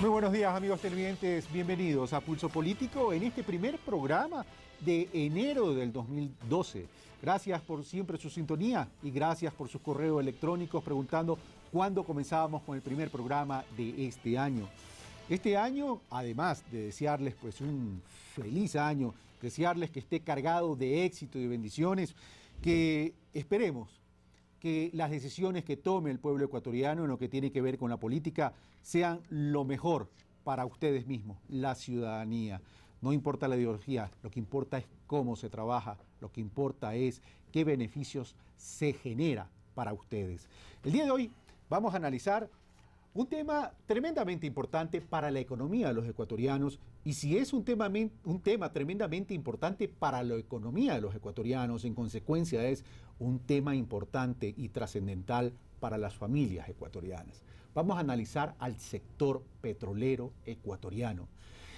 Muy buenos días, amigos televidentes, bienvenidos a Pulso Político en este primer programa de enero del 2012. Gracias por siempre su sintonía y gracias por sus correos electrónicos preguntando cuándo comenzábamos con el primer programa de este año. Este año, además de desearles pues un feliz año, desearles que esté cargado de éxito y de bendiciones, que esperemos que las decisiones que tome el pueblo ecuatoriano en lo que tiene que ver con la política sean lo mejor para ustedes mismos, la ciudadanía. No importa la ideología, lo que importa es cómo se trabaja, lo que importa es qué beneficios se genera para ustedes. El día de hoy vamos a analizar un tema tremendamente importante para la economía de los ecuatorianos, y si es un tema tremendamente importante para la economía de los ecuatorianos, en consecuencia es un tema importante y trascendental para las familias ecuatorianas. Vamos a analizar al sector petrolero ecuatoriano.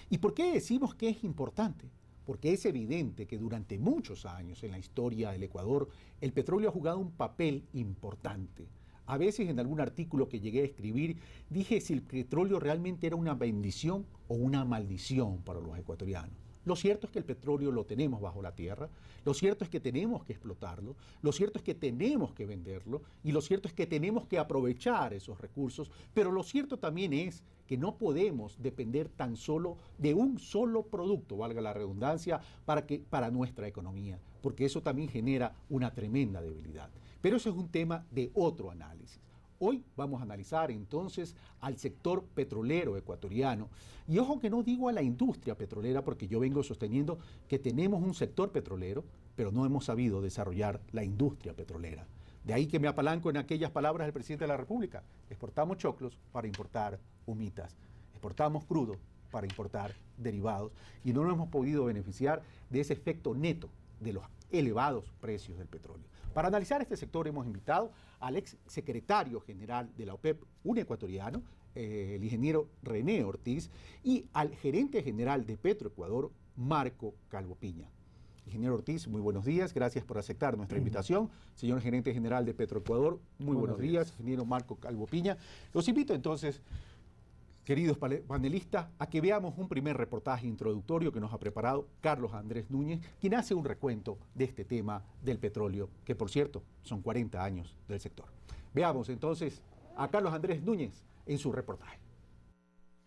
¿Y por qué decimos que es importante? Porque es evidente que durante muchos años en la historia del Ecuador, el petróleo ha jugado un papel importante. A veces en algún artículo que llegué a escribir dije si el petróleo realmente era una bendición o una maldición para los ecuatorianos. Lo cierto es que el petróleo lo tenemos bajo la tierra, lo cierto es que tenemos que explotarlo, lo cierto es que tenemos que venderlo y lo cierto es que tenemos que aprovechar esos recursos, pero lo cierto también es que no podemos depender tan solo de un solo producto, valga la redundancia, para nuestra economía, porque eso también genera una tremenda debilidad. Pero eso es un tema de otro análisis. Hoy vamos a analizar entonces al sector petrolero ecuatoriano. Y ojo que no digo a la industria petrolera, porque yo vengo sosteniendo que tenemos un sector petrolero, pero no hemos sabido desarrollar la industria petrolera. De ahí que me apalanco en aquellas palabras del presidente de la República. Exportamos choclos para importar humitas. Exportamos crudo para importar derivados. Y no nos hemos podido beneficiar de ese efecto neto de los elevados precios del petróleo. Para analizar este sector hemos invitado al ex secretario general de la OPEP, un ecuatoriano, el ingeniero René Ortiz, y al gerente general de Petroecuador, Marco Calvo Piña. Ingeniero Ortiz, muy buenos días, gracias por aceptar nuestra invitación. Señor gerente general de Petroecuador, muy buenos días. Ingeniero Marco Calvo Piña. Los invito entonces, queridos panelistas, a que veamos un primer reportaje introductorio que nos ha preparado Carlos Andrés Núñez, quien hace un recuento de este tema del petróleo, que por cierto son 40 años del sector. Veamos entonces a Carlos Andrés Núñez en su reportaje.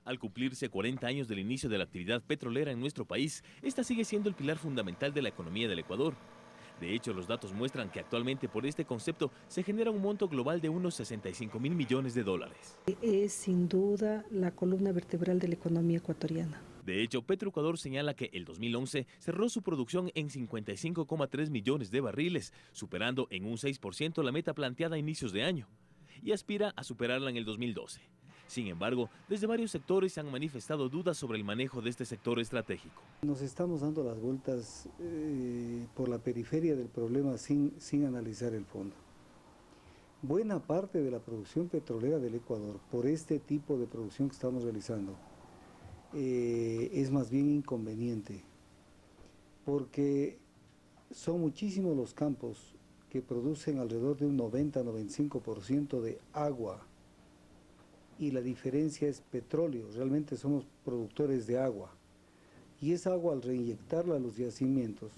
Al cumplirse 40 años del inicio de la actividad petrolera en nuestro país, esta sigue siendo el pilar fundamental de la economía del Ecuador. De hecho, los datos muestran que actualmente por este concepto se genera un monto global de unos 65.000 millones de dólares. Es sin duda la columna vertebral de la economía ecuatoriana. De hecho, Petroecuador señala que el 2011 cerró su producción en 55,3 millones de barriles, superando en un 6% la meta planteada a inicios de año, y aspira a superarla en el 2012. Sin embargo, desde varios sectores se han manifestado dudas sobre el manejo de este sector estratégico. Nos estamos dando las vueltas por la periferia del problema sin analizar el fondo. Buena parte de la producción petrolera del Ecuador, por este tipo de producción que estamos realizando, es más bien inconveniente, porque son muchísimos los campos que producen alrededor de un 90-95% de agua, y la diferencia es petróleo. Realmente somos productores de agua, y esa agua, al reinyectarla a los yacimientos,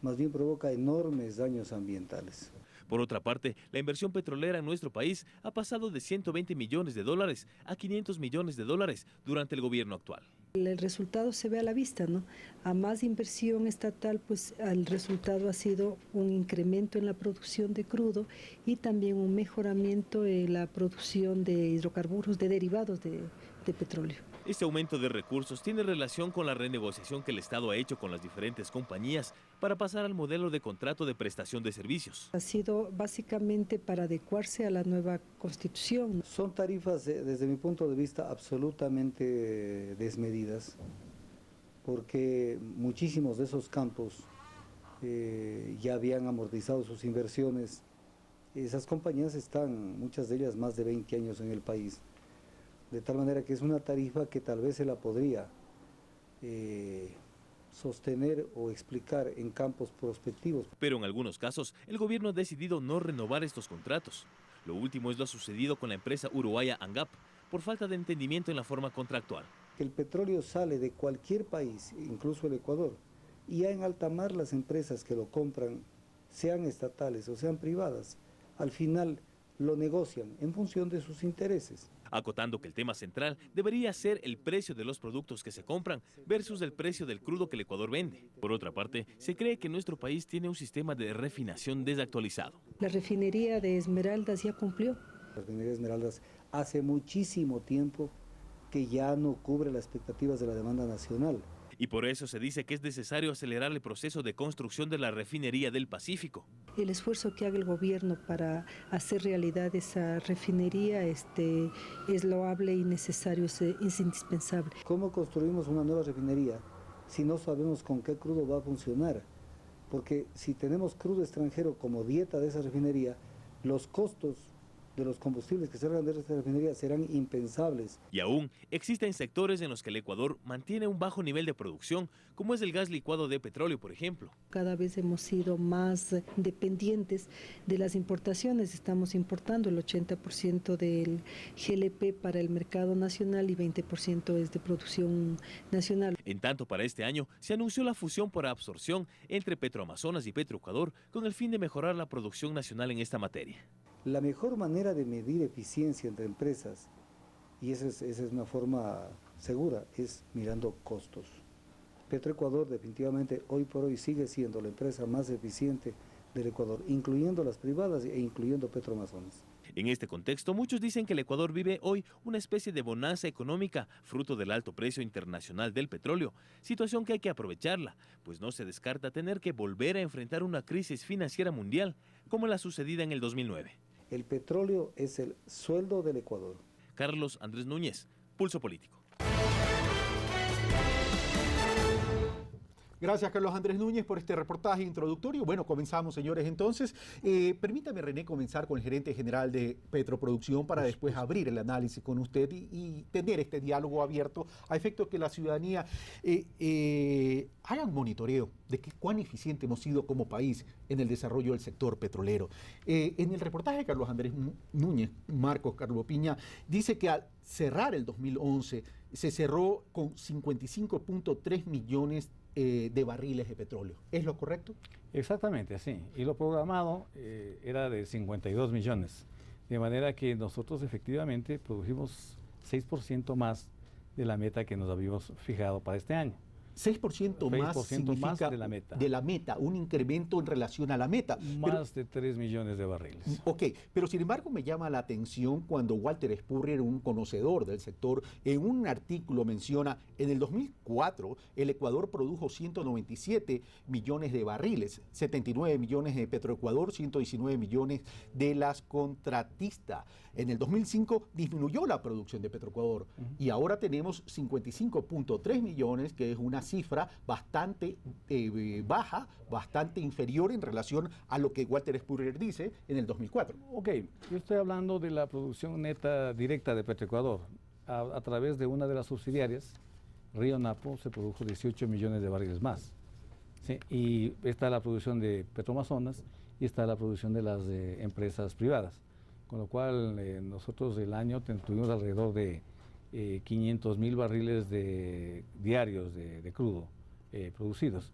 más bien provoca enormes daños ambientales. Por otra parte, la inversión petrolera en nuestro país ha pasado de 120 millones de dólares a 500 millones de dólares durante el gobierno actual. El resultado se ve a la vista, ¿no? A más inversión estatal, pues el resultado ha sido un incremento en la producción de crudo y también un mejoramiento en la producción de hidrocarburos, de derivados de petróleo. Este aumento de recursos tiene relación con la renegociación que el Estado ha hecho con las diferentes compañías para pasar al modelo de contrato de prestación de servicios. Ha sido básicamente para adecuarse a la nueva Constitución. Son tarifas, desde mi punto de vista, absolutamente desmedidas, porque muchísimos de esos campos ya habían amortizado sus inversiones. Esas compañías están, muchas de ellas, más de 20 años en el país. De tal manera que es una tarifa que tal vez se la podría sostener o explicar en campos prospectivos. Pero en algunos casos, el gobierno ha decidido no renovar estos contratos. Lo último es lo sucedido con la empresa uruguaya ANGAP, por falta de entendimiento en la forma contractual. El petróleo sale de cualquier país, incluso el Ecuador, y ya en alta mar las empresas que lo compran, sean estatales o sean privadas, al final lo negocian en función de sus intereses. Acotando que el tema central debería ser el precio de los productos que se compran versus el precio del crudo que el Ecuador vende. Por otra parte, se cree que nuestro país tiene un sistema de refinación desactualizado. La refinería de Esmeraldas ya cumplió. La refinería de Esmeraldas hace muchísimo tiempo que ya no cubre las expectativas de la demanda nacional. Y por eso se dice que es necesario acelerar el proceso de construcción de la refinería del Pacífico. El esfuerzo que haga el gobierno para hacer realidad esa refinería es loable y necesario, es indispensable. ¿Cómo construimos una nueva refinería si no sabemos con qué crudo va a funcionar? Porque si tenemos crudo extranjero como dieta de esa refinería, los costos de los combustibles que salgan de esta refinería serán impensables. Y aún existen sectores en los que el Ecuador mantiene un bajo nivel de producción, como es el gas licuado de petróleo, por ejemplo. Cada vez hemos sido más dependientes de las importaciones. Estamos importando el 80% del GLP para el mercado nacional y 20% es de producción nacional. En tanto, para este año se anunció la fusión por absorción entre Petroamazonas y Petroecuador con el fin de mejorar la producción nacional en esta materia. La mejor manera de medir eficiencia entre empresas, y esa es una forma segura, es mirando costos. Petroecuador definitivamente hoy por hoy sigue siendo la empresa más eficiente del Ecuador, incluyendo las privadas e incluyendo Petroamazonas. En este contexto, muchos dicen que el Ecuador vive hoy una especie de bonanza económica, fruto del alto precio internacional del petróleo, situación que hay que aprovecharla, pues no se descarta tener que volver a enfrentar una crisis financiera mundial, como la sucedida en el 2009. El petróleo es el sueldo del Ecuador. Carlos Andrés Núñez, Pulso Político. Gracias, Carlos Andrés Núñez, por este reportaje introductorio. Bueno, comenzamos, señores, entonces. Permítame, René, comenzar con el gerente general de Petroproducción para después abrir el análisis con usted y tener este diálogo abierto a efecto que la ciudadanía haga un monitoreo de cuán eficiente hemos sido como país en el desarrollo del sector petrolero. En el reportaje de Carlos Andrés Núñez, Marcos Carlos Piña, dice que al cerrar el 2011 se cerró con 55.3 millones de barriles de petróleo. ¿Es lo correcto? Exactamente, sí. Y lo programado era de 52 millones. De manera que nosotros efectivamente produjimos 6% más de la meta que nos habíamos fijado para este año. 6% más significa más de la meta. De la meta, un incremento en relación a la meta. Más de 3 millones de barriles. Ok, pero sin embargo me llama la atención cuando Walter Spurrier, un conocedor del sector, en un artículo menciona, en el 2004 el Ecuador produjo 197 millones de barriles, 79 millones de Petroecuador, 119 millones de las contratistas. En el 2005 disminuyó la producción de Petroecuador y ahora tenemos 55.3 millones, que es una cifra bastante baja, bastante inferior en relación a lo que Walter Spurrier dice en el 2004. Ok, yo estoy hablando de la producción neta directa de Petroecuador. A través de una de las subsidiarias, Río Napo, se produjo 18 millones de barriles más. ¿Sí? Y está la producción de Petroamazonas y está la producción de las empresas privadas. Con lo cual nosotros el año tuvimos alrededor de 500.000 barriles diarios de crudo producidos.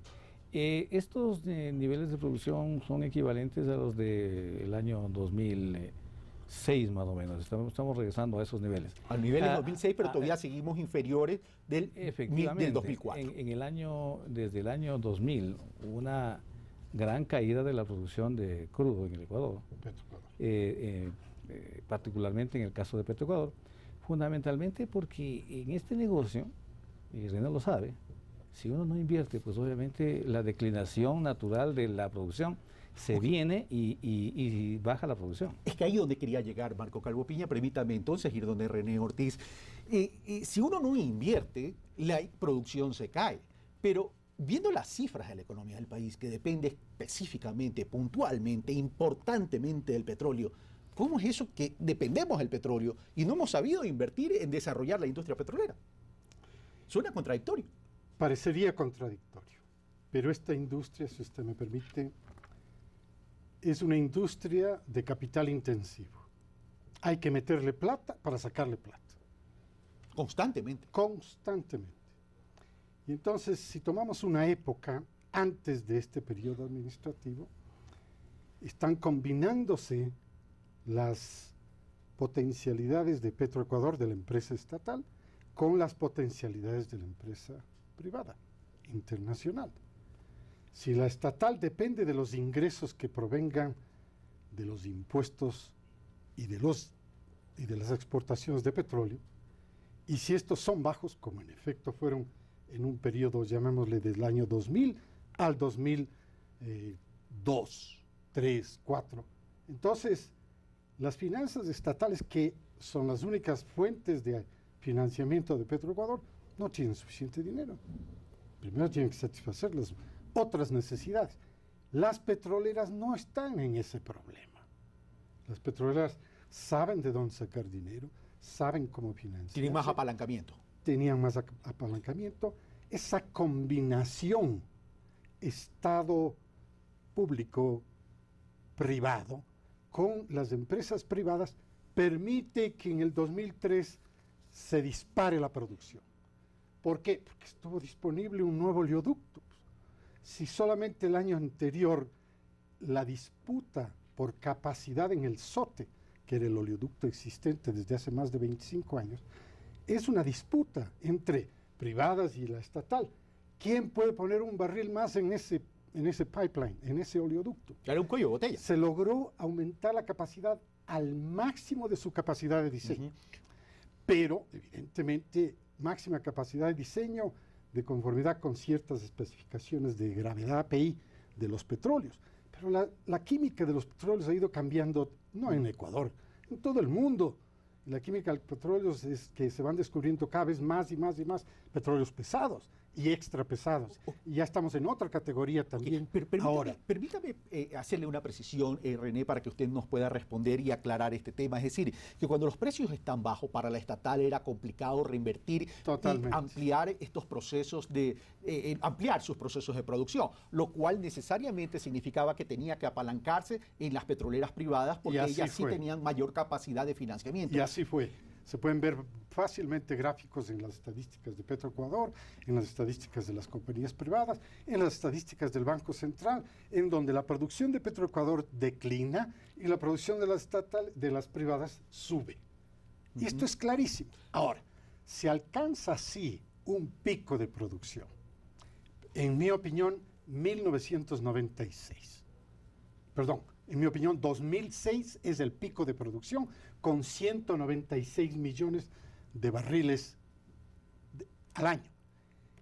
Estos niveles de producción son equivalentes a los del año 2006 más o menos. Estamos regresando a esos niveles. Al nivel del 2006, pero todavía seguimos inferiores del 2004. Desde el año 2000 hubo una gran caída de la producción de crudo en el Ecuador. Particularmente en el caso de Petroecuador, fundamentalmente porque en este negocio, y René lo sabe, si uno no invierte, pues obviamente la declinación natural de la producción se viene y baja la producción. Es que ahí donde quería llegar, Marco Calvo Piña, permítame entonces ir donde René Ortiz. Si uno no invierte, la producción se cae, pero viendo las cifras de la economía del país, que depende específicamente, puntualmente, importantemente del petróleo, ¿cómo es eso que dependemos del petróleo y no hemos sabido invertir en desarrollar la industria petrolera? Suena contradictorio. Parecería contradictorio, pero esta industria, si usted me permite, es una industria de capital intensivo. Hay que meterle plata para sacarle plata. Constantemente. Constantemente. Y entonces, si tomamos una época antes de este periodo administrativo, están combinándose las potencialidades de Petroecuador, de la empresa estatal, con las potencialidades de la empresa privada, internacional. Si la estatal depende de los ingresos que provengan de los impuestos y de las exportaciones de petróleo, y si estos son bajos, como en efecto fueron en un periodo, llamémosle, del año 2000 al 2002, 3, 4, entonces las finanzas estatales, que son las únicas fuentes de financiamiento de Petroecuador, no tienen suficiente dinero. Primero tienen que satisfacer las otras necesidades. Las petroleras no están en ese problema. Las petroleras saben de dónde sacar dinero, saben cómo financiar. Tienen más apalancamiento. Tenían más apalancamiento. Esa combinación Estado público privado con las empresas privadas permite que en el 2003 se dispare la producción. ¿Por qué? Porque estuvo disponible un nuevo oleoducto. Si solamente el año anterior la disputa por capacidad en el SOTE, que era el oleoducto existente desde hace más de 25 años, es una disputa entre privadas y la estatal. ¿Quién puede poner un barril más en ese pipeline, en ese oleoducto? Era un cuello de botella. Se logró aumentar la capacidad al máximo de su capacidad de diseño. Pero, evidentemente, máxima capacidad de diseño de conformidad con ciertas especificaciones de gravedad API de los petróleos. Pero la química de los petróleos ha ido cambiando, no en Ecuador, en todo el mundo. La química de los petróleos es que se van descubriendo cada vez más y más y más petróleos pesados y extra pesados. Y ya estamos en otra categoría también. Ahora, permítame hacerle una precisión, René, para que usted nos pueda responder y aclarar este tema. Es decir, que cuando los precios están bajos, para la estatal era complicado reinvertir y ampliar estos procesos ampliar sus procesos de producción, lo cual necesariamente significaba que tenía que apalancarse en las petroleras privadas porque ellas sí tenían mayor capacidad de financiamiento. Y así fue. Se pueden ver fácilmente gráficos en las estadísticas de Petroecuador, en las estadísticas de las compañías privadas, en las estadísticas del Banco Central, en donde la producción de Petroecuador declina y la producción de las privadas sube. Y esto es clarísimo. Ahora, se alcanza así un pico de producción. En mi opinión, 1996. Perdón, en mi opinión, 2006 es el pico de producción con 196 millones de barriles al año.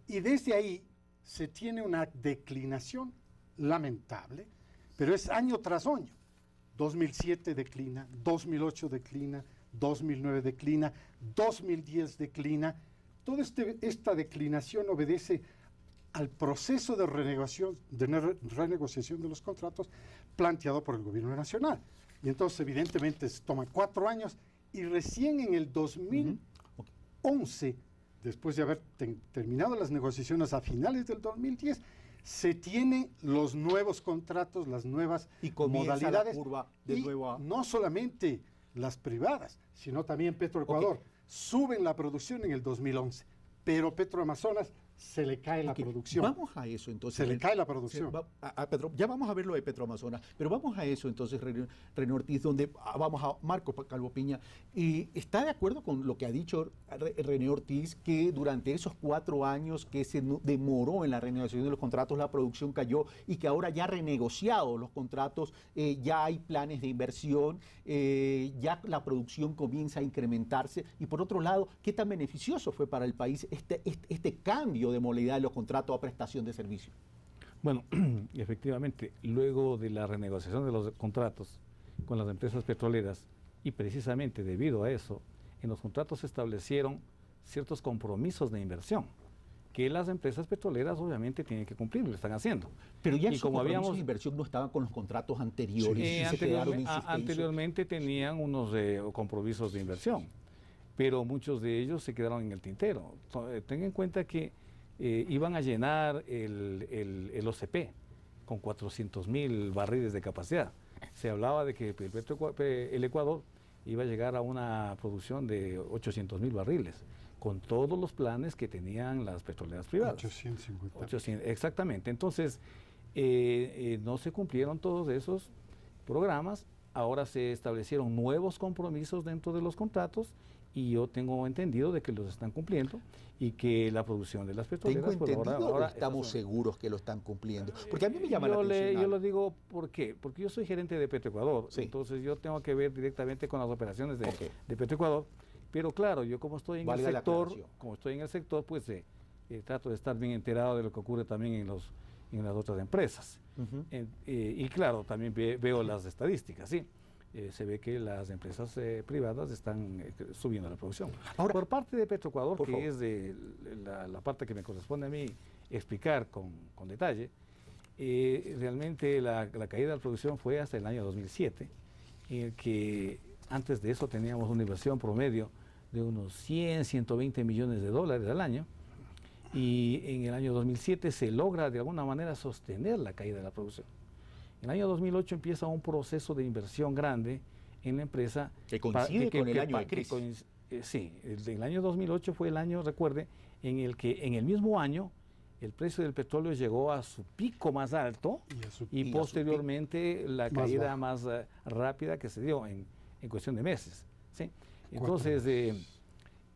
Y desde ahí se tiene una declinación lamentable, pero es año tras año. 2007 declina, 2008 declina, 2009 declina, 2010 declina. Toda esta declinación obedece al proceso de renegociación de los contratos planteado por el gobierno nacional. Y entonces, evidentemente, se toma 4 años y recién en el 2011, después de haber terminado las negociaciones a finales del 2010, se tienen los nuevos contratos, las nuevas modalidades. La curva de nuevo no solamente las privadas, sino también Petroecuador. Suben la producción en el 2011, pero Petroamazonas se le cae la producción. Vamos a eso entonces. Se le cae la producción. Ya vamos a ver lo de Petroamazonas, pero vamos a eso entonces, René Ortiz, donde vamos a Marco Calvo Piña. ¿Está de acuerdo con lo que ha dicho René Ortiz, que durante esos 4 años que se demoró en la renegociación de los contratos, la producción cayó y que ahora ya renegociado los contratos, ya hay planes de inversión, ya la producción comienza a incrementarse? Y por otro lado, ¿qué tan beneficioso fue para el país este cambio de modalidad de los contratos a prestación de servicio? Bueno, efectivamente, luego de la renegociación de los contratos con las empresas petroleras, y precisamente debido a eso, en los contratos se establecieron ciertos compromisos de inversión que las empresas petroleras obviamente tienen que cumplir, lo están haciendo. Pero ya esos compromisos de inversión no estaban con los contratos anteriores. Anteriormente tenían unos compromisos de inversión, pero muchos de ellos se quedaron en el tintero. Ten en cuenta que iban a llenar el OCP con 400.000 barriles de capacidad. Se hablaba de que el Ecuador iba a llegar a una producción de 800.000 barriles, con todos los planes que tenían las petroleras privadas. 850. Exactamente. Entonces, no se cumplieron todos esos programas. Ahora se establecieron nuevos compromisos dentro de los contratos y yo tengo entendido de que los están cumpliendo y que la producción de las petroleras... ¿Tengo entendido o estamos seguros que lo están cumpliendo? Porque a mí me llama la atención. Yo lo digo, ¿por qué? Porque yo soy gerente de Petroecuador, sí. Entonces yo tengo que ver directamente con las operaciones de Petroecuador, pero claro, yo como estoy en el sector, pues trato de estar bien enterado de lo que ocurre también en las otras empresas. Y claro, también veo las estadísticas, ¿sí? Se ve que las empresas privadas están subiendo la producción. Ahora, por parte de Petroecuador, que es de la parte que me corresponde a mí explicar con detalle, realmente la caída de la producción fue hasta el año 2007, en el que antes de eso teníamos una inversión promedio de unos 100, 120 millones de dólares al año, y en el año 2007 se logra de alguna manera sostener la caída de la producción. En el año 2008 empieza un proceso de inversión grande en la empresa. Que coincide con el año de crisis. Sí, el año 2008 fue el año, recuerde, en el que en el mismo año el precio del petróleo llegó a su pico más alto y posteriormente la caída más rápida que se dio en cuestión de meses. ¿Sí? Entonces,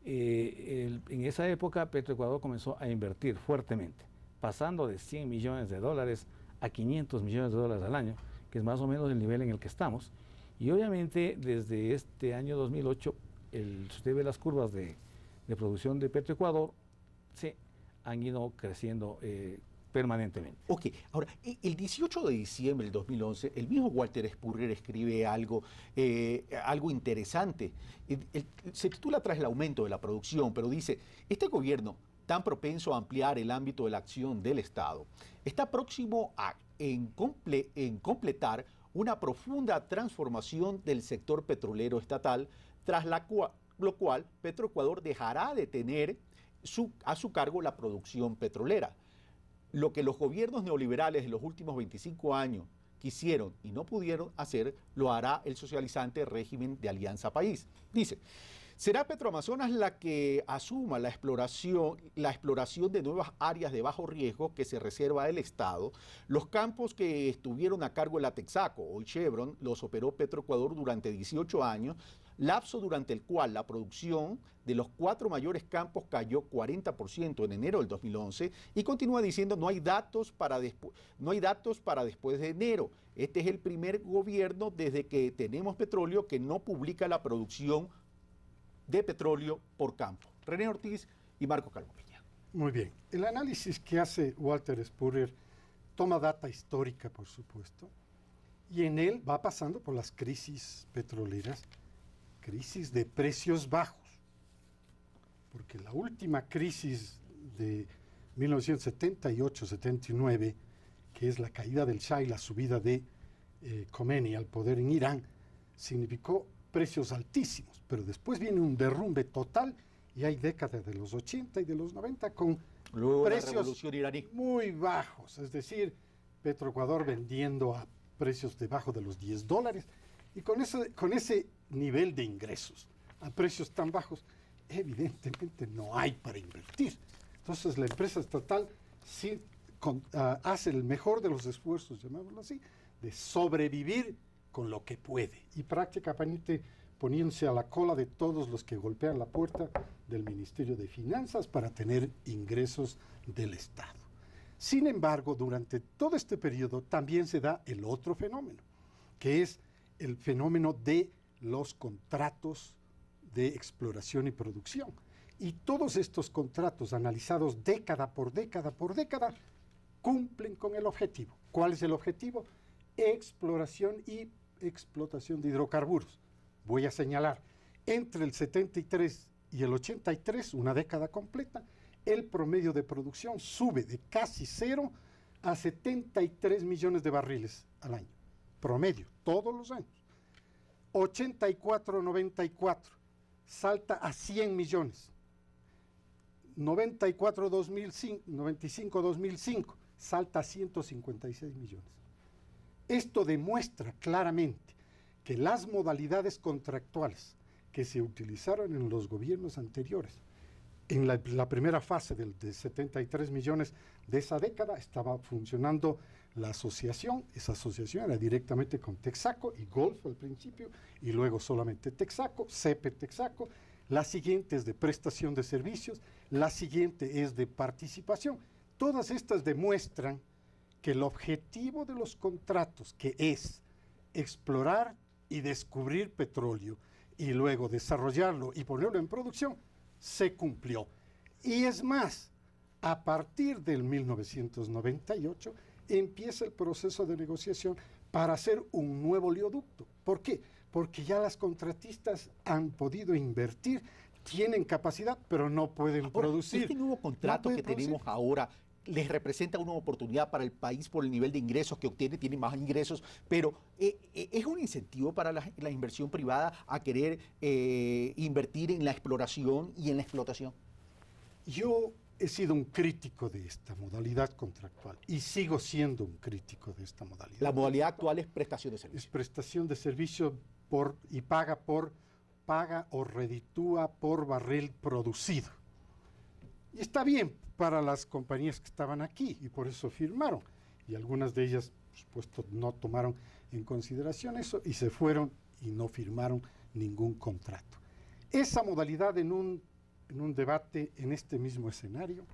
en esa época Petroecuador comenzó a invertir fuertemente, pasando de 100 millones de dólares a 500 millones de dólares al año, que es más o menos el nivel en el que estamos. Y obviamente desde este año 2008, si usted ve las curvas de producción de Petroecuador, se han ido creciendo permanentemente. Ok, ahora, el 18 de diciembre del 2011, el mismo Walter Spurrier escribe algo interesante. Se titula Tras el aumento de la producción, pero dice, este gobierno tan propenso a ampliar el ámbito de la acción del Estado, está próximo en completar una profunda transformación del sector petrolero estatal, tras lo cual Petroecuador dejará de tener a su cargo la producción petrolera. Lo que los gobiernos neoliberales de los últimos 25 años quisieron y no pudieron hacer, lo hará el socializante régimen de Alianza País. Dice, será Petroamazonas la que asuma la exploración de nuevas áreas de bajo riesgo que se reserva el Estado. Los campos que estuvieron a cargo de la Texaco, hoy Chevron, los operó Petroecuador durante 18 años, lapso durante el cual la producción de los 4 mayores campos cayó 40% en enero del 2011, y continúa diciendo no hay datos para después de enero. Este es el primer gobierno desde que tenemos petróleo que no publica la producción de petróleo por campo. René Ortiz y Marco Calvopiña. Muy bien. El análisis que hace Walter Spurrier toma data histórica, por supuesto, y en él va pasando por las crisis petroleras, crisis de precios bajos, porque la última crisis de 1978-79, que es la caída del Shah y la subida de Khomeini al poder en Irán, significó precios altísimos, pero después viene un derrumbe total y hay décadas de los 80 y de los 90 con precios muy bajos, es decir, Petroecuador vendiendo a precios debajo de los $10, y con ese nivel de ingresos a precios tan bajos, evidentemente no hay para invertir. Entonces la empresa estatal sí hace el mejor de los esfuerzos, llamémoslo así, de sobrevivir con lo que puede, y prácticamente poniéndose a la cola de todos los que golpean la puerta del Ministerio de Finanzas para tener ingresos del Estado. Sin embargo, durante todo este periodo también se da el otro fenómeno, que es el fenómeno de los contratos de exploración y producción. Y todos estos contratos, analizados década por década por década, cumplen con el objetivo. ¿Cuál es el objetivo? Exploración y explotación de hidrocarburos. Voy a señalar, entre el 73 y el 83, una década completa, el promedio de producción sube de casi 0 a 73 millones de barriles al año. Promedio, todos los años. 84-94, salta a 100 millones. 95-2005, salta a 156 millones. Esto demuestra claramente que las modalidades contractuales que se utilizaron en los gobiernos anteriores, en la primera fase de 73 millones de esa década, estaba funcionando la asociación. Esa asociación era directamente con Texaco y Golfo al principio, y luego solamente Texaco, CEPE Texaco. La siguiente es de prestación de servicios, la siguiente es de participación. Todas estas demuestran que el objetivo de los contratos, que es explorar y descubrir petróleo y luego desarrollarlo y ponerlo en producción, se cumplió. Y es más, a partir del 1998 empieza el proceso de negociación para hacer un nuevo oleoducto. ¿Por qué? Porque ya las contratistas han podido invertir, tienen capacidad, pero no pueden producir. Este nuevo contrato que tenemos ahora les representa una oportunidad para el país por el nivel de ingresos que obtiene, tiene más ingresos, pero ¿es un incentivo para la inversión privada a querer invertir en la exploración y en la explotación? Yo he sido un crítico de esta modalidad contractual y sigo siendo un crítico de esta modalidad. La modalidad actual es prestación de servicios. Es prestación de servicio y paga o reditúa por barril producido. Y está bien para las compañías que estaban aquí y por eso firmaron. Y algunas de ellas, por supuesto, no tomaron en consideración eso y se fueron y no firmaron ningún contrato. Esa modalidad en un debate en este mismo escenario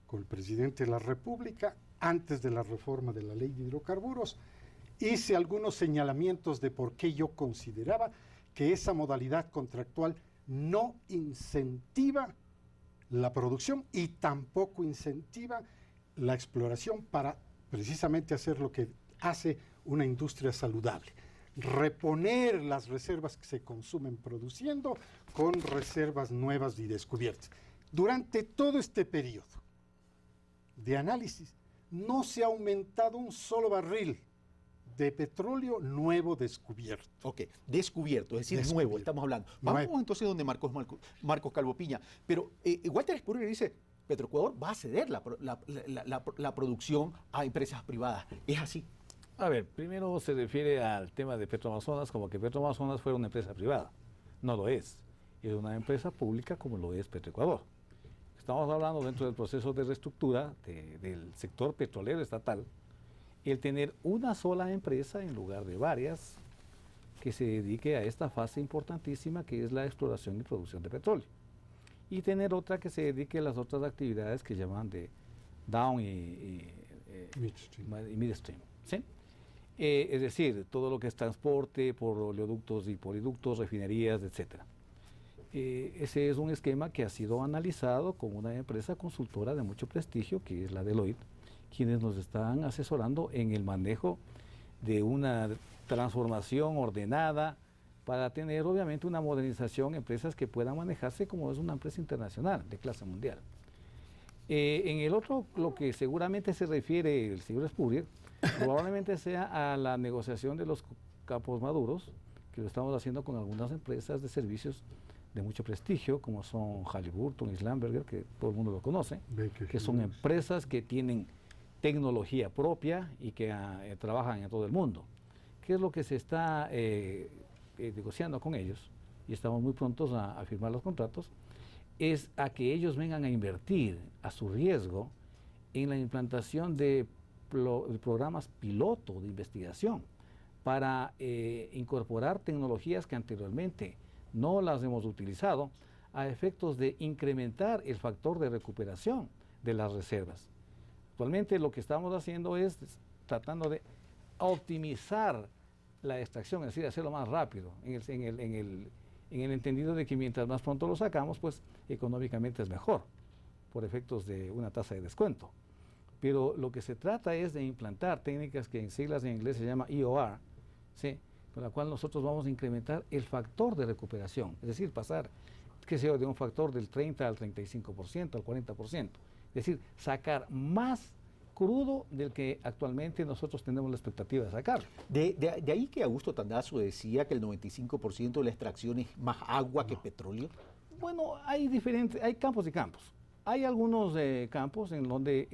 con el presidente de la República, antes de la reforma de la ley de hidrocarburos, hice algunos señalamientos de por qué yo consideraba que esa modalidad contractual no incentiva la producción y tampoco incentiva la exploración para precisamente hacer lo que hace una industria saludable. Reponer las reservas que se consumen produciendo con reservas nuevas y descubiertas. Durante todo este periodo de análisis no se ha aumentado un solo barril de petróleo nuevo descubierto. Ok, descubierto, es decir, nuevo, estamos hablando. Vamos entonces donde Marcos Calvo Piña. Pero Walter Spurrier dice, Petroecuador va a ceder la producción a empresas privadas. ¿Es así? A ver, primero se refiere al tema de Petroamazonas como que Petroamazonas fuera una empresa privada. No lo es. Es una empresa pública como lo es Petroecuador. Estamos hablando dentro del proceso de reestructura del sector petrolero estatal, el tener una sola empresa en lugar de varias que se dedique a esta fase importantísima que es la exploración y producción de petróleo. Y tener otra que se dedique a las otras actividades que llaman de down y midstream. ¿Sí? Es decir, todo lo que es transporte por oleoductos y poliductos, refinerías, etc. Ese es un esquema que ha sido analizado con una empresa consultora de mucho prestigio, que es la Deloitte, quienes nos están asesorando en el manejo de una transformación ordenada para tener obviamente una modernización, empresas que puedan manejarse como es una empresa internacional de clase mundial. En el otro, lo que seguramente se refiere el señor Spurrier, probablemente sea a la negociación de los campos maduros, que lo estamos haciendo con algunas empresas de servicios de mucho prestigio, como son Halliburton y Schlumberger, que todo el mundo lo conoce, que son empresas que tienen tecnología propia y que trabajan en todo el mundo. ¿Qué es lo que se está negociando con ellos? Y estamos muy prontos a firmar los contratos, es a que ellos vengan a invertir a su riesgo en la implantación de programas piloto de investigación para incorporar tecnologías que anteriormente no las hemos utilizado a efectos de incrementar el factor de recuperación de las reservas. Actualmente lo que estamos haciendo es tratando de optimizar la extracción, es decir, hacerlo más rápido, en el entendido de que mientras más pronto lo sacamos, pues económicamente es mejor, por efectos de una tasa de descuento. Pero lo que se trata es de implantar técnicas que en siglas en inglés se llama EOR, ¿sí?, con la cual nosotros vamos a incrementar el factor de recuperación, es decir, pasar, qué sé yo, de un factor del 30 al 35%, al 40%, es decir, sacar más crudo del que actualmente nosotros tenemos la expectativa de sacar. De ahí que Augusto Tandazo decía que el 95% de la extracción es más agua que petróleo. Bueno, hay campos y campos. Hay algunos campos en donde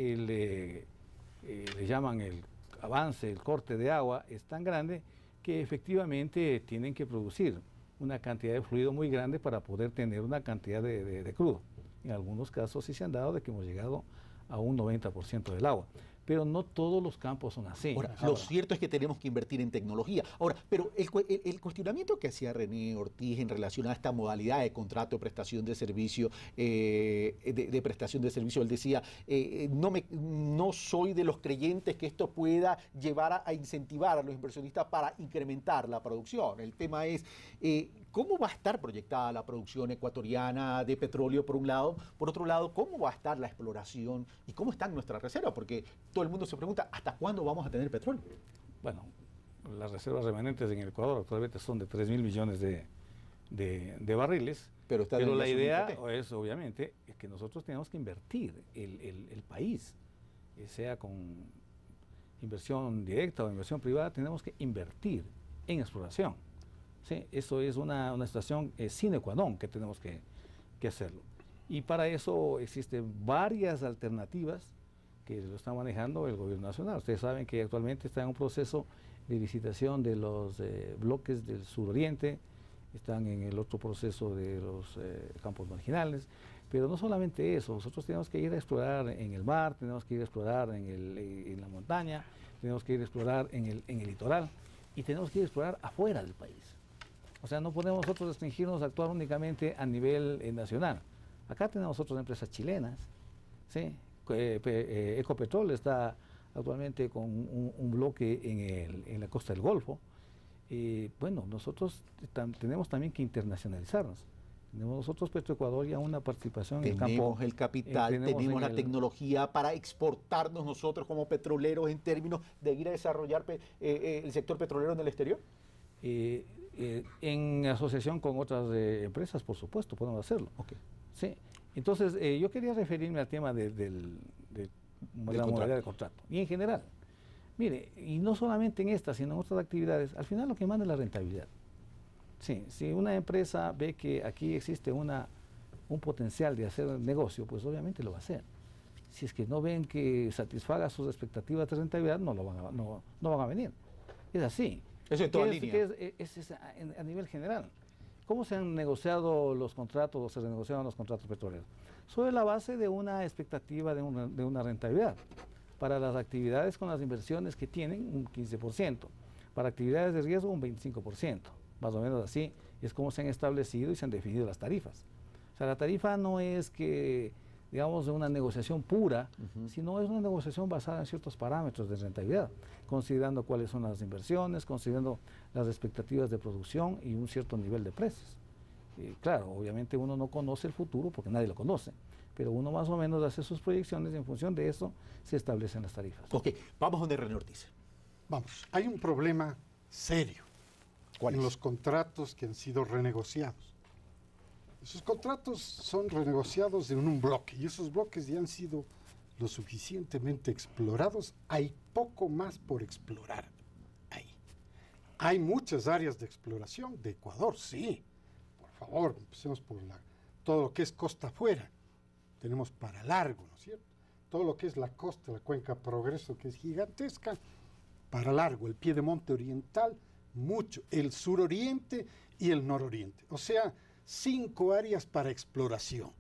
le llaman el avance, el corte de agua es tan grande que efectivamente tienen que producir una cantidad de fluido muy grande para poder tener una cantidad de crudo. En algunos casos sí se han dado de que hemos llegado a un 90% del agua. Pero no todos los campos son así. Ahora, lo cierto es que tenemos que invertir en tecnología. Ahora, pero el cuestionamiento que hacía René Ortiz en relación a esta modalidad de contrato de prestación de servicio, de prestación de servicio, él decía, no soy de los creyentes que esto pueda llevar a incentivar a los inversionistas para incrementar la producción. El tema es, ¿cómo va a estar proyectada la producción ecuatoriana de petróleo por un lado? Por otro lado, ¿cómo va a estar la exploración y cómo están nuestras reservas? Porque todo el mundo se pregunta, ¿hasta cuándo vamos a tener petróleo? Bueno, las reservas remanentes en el Ecuador actualmente son de 3.000 millones de barriles, pero la idea es, obviamente, es que nosotros tenemos que invertir el país, sea con inversión directa o inversión privada, tenemos que invertir en exploración. ¿Sí? Eso es una situación sine qua non que tenemos que hacerlo. Y para eso existen varias alternativas que lo está manejando el gobierno nacional. Ustedes saben que actualmente está en un proceso de licitación de los bloques del suroriente, están en el otro proceso de los campos marginales, pero no solamente eso, nosotros tenemos que ir a explorar en el mar, tenemos que ir a explorar en la montaña, tenemos que ir a explorar en el litoral y tenemos que ir a explorar afuera del país. O sea, no podemos nosotros restringirnos a actuar únicamente a nivel nacional. Acá tenemos otras empresas chilenas, ¿sí? Ecopetrol está actualmente con un bloque en la costa del Golfo. Bueno, nosotros tenemos también que internacionalizarnos. Tenemos nosotros, Petroecuador, ya una participación en el campo. Tenemos el capital, tenemos la tecnología para exportarnos nosotros como petroleros en términos de ir a desarrollar el sector petrolero en el exterior. En asociación con otras empresas, por supuesto, podemos hacerlo. Okay. Sí. Entonces, yo quería referirme al tema de la modalidad de contrato. Y en general, mire, y no solamente en esta, sino en otras actividades, al final lo que manda es la rentabilidad. Sí, si una empresa ve que aquí existe un potencial de hacer negocio, pues obviamente lo va a hacer. Si es que no ven que satisfaga sus expectativas de rentabilidad, no van a venir. Es así. Eso en toda línea. Es a nivel general. ¿Cómo se han negociado los contratos o se renegociaron los contratos petroleros? Sobre la base de una expectativa de una rentabilidad. Para las actividades con las inversiones que tienen, un 15%. Para actividades de riesgo, un 25%. Más o menos así es como se han establecido y se han definido las tarifas. O sea, la tarifa no es que, digamos, de una negociación pura, sino es una negociación basada en ciertos parámetros de rentabilidad, considerando cuáles son las inversiones, considerando las expectativas de producción y un cierto nivel de precios. Claro, obviamente uno no conoce el futuro porque nadie lo conoce, pero uno más o menos hace sus proyecciones y en función de eso se establecen las tarifas. Ok, vamos donde René Ortiz. Vamos, hay un problema serio en los contratos que han sido renegociados. Esos contratos son renegociados en un bloque y esos bloques ya han sido lo suficientemente explorados. Hay poco más por explorar ahí. Hay muchas áreas de exploración de Ecuador, sí. Por favor, empecemos por todo lo que es costa afuera. Tenemos para largo, ¿no es cierto? Todo lo que es la costa, la cuenca Progreso, que es gigantesca, para largo. El piedemonte oriental, mucho. El suroriente y el nororiente. O sea, 5 áreas para exploración.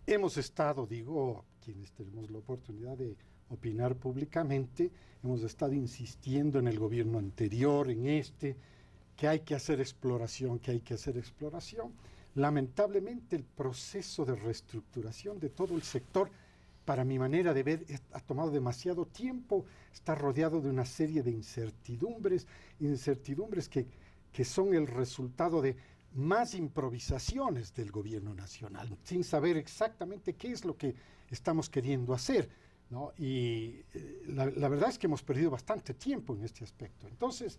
Hemos estado, digo, quienes tenemos la oportunidad de opinar públicamente, hemos estado insistiendo en el gobierno anterior, en que hay que hacer exploración, que hay que hacer exploración. Lamentablemente el proceso de reestructuración de todo el sector, para mi manera de ver, ha tomado demasiado tiempo, está rodeado de una serie de incertidumbres que son el resultado de más improvisaciones del gobierno nacional, sin saber exactamente qué es lo que estamos queriendo hacer, ¿no? Y la verdad es que hemos perdido bastante tiempo en este aspecto. Entonces,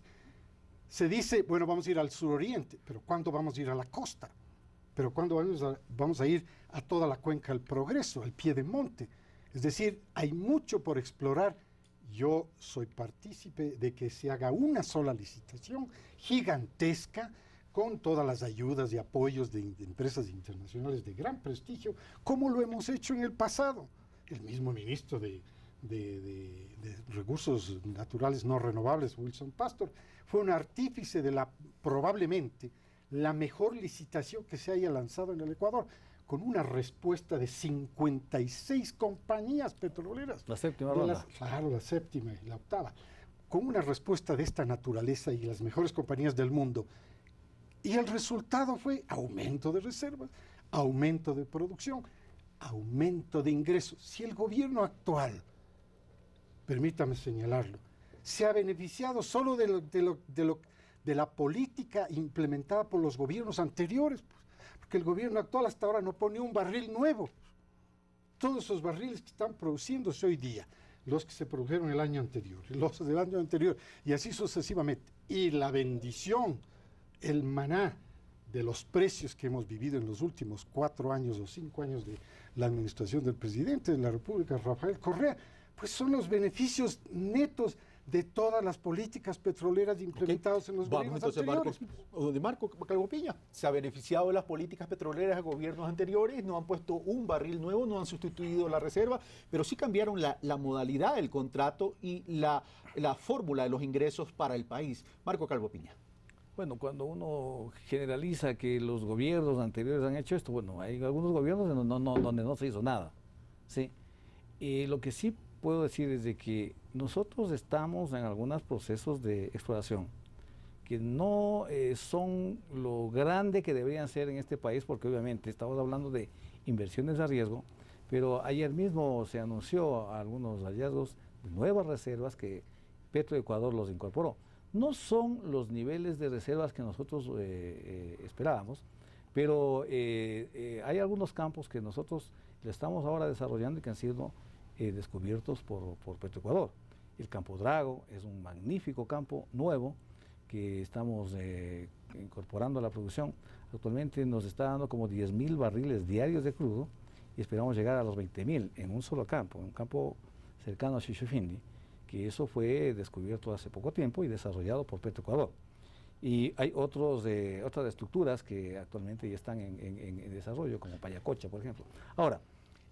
se dice, bueno, vamos a ir al suroriente, pero ¿cuándo vamos a ir a la costa? ¿Pero cuándo vamos a ir a toda la cuenca del Progreso, al piedemonte? Es decir, hay mucho por explorar. Yo soy partícipe de que se haga una sola licitación gigantesca, con todas las ayudas y apoyos de empresas internacionales de gran prestigio, como lo hemos hecho en el pasado. El mismo ministro de de recursos naturales no renovables, Wilson Pastor, fue un artífice de probablemente la mejor licitación que se haya lanzado en el Ecuador, con una respuesta de 56 compañías petroleras. La séptima ronda. Claro, la séptima y la octava. Con una respuesta de esta naturaleza y las mejores compañías del mundo. Y el resultado fue aumento de reservas, aumento de producción, aumento de ingresos. Si el gobierno actual, permítame señalarlo, se ha beneficiado solo de la política implementada por los gobiernos anteriores, porque el gobierno actual hasta ahora no pone un barril nuevo. Todos esos barriles que están produciéndose hoy día, los que se produjeron el año anterior, los del año anterior, y así sucesivamente. Y la bendición, el maná de los precios que hemos vivido en los últimos 4 años o 5 años de la administración del presidente de la República, Rafael Correa, pues son los beneficios netos de todas las políticas petroleras implementadas en los gobiernos anteriores. Marco Calvo Piña, ¿se ha beneficiado de las políticas petroleras de gobiernos anteriores? No han puesto un barril nuevo, no han sustituido la reserva, pero sí cambiaron la modalidad del contrato y la fórmula de los ingresos para el país. Marco Calvo Piña. Bueno, cuando uno generaliza que los gobiernos anteriores han hecho esto, bueno, hay algunos gobiernos donde no se hizo nada, ¿sí? Lo que sí puedo decir es de que nosotros estamos en algunos procesos de exploración que no son lo grande que deberían ser en este país, porque obviamente estamos hablando de inversiones a riesgo, pero ayer mismo se anunció algunos hallazgos de nuevas reservas que Petroecuador los incorporó. No son los niveles de reservas que nosotros esperábamos, pero hay algunos campos que nosotros le estamos ahora desarrollando y que han sido descubiertos por Petroecuador. El Campo Drago es un magnífico campo nuevo que estamos incorporando a la producción. Actualmente nos está dando como 10.000 barriles diarios de crudo y esperamos llegar a los 20.000 en un solo campo, un campo cercano a Xixufindi, que eso fue descubierto hace poco tiempo y desarrollado por Petroecuador. Y hay otras estructuras que actualmente ya están en desarrollo, como Payacocha, por ejemplo. Ahora,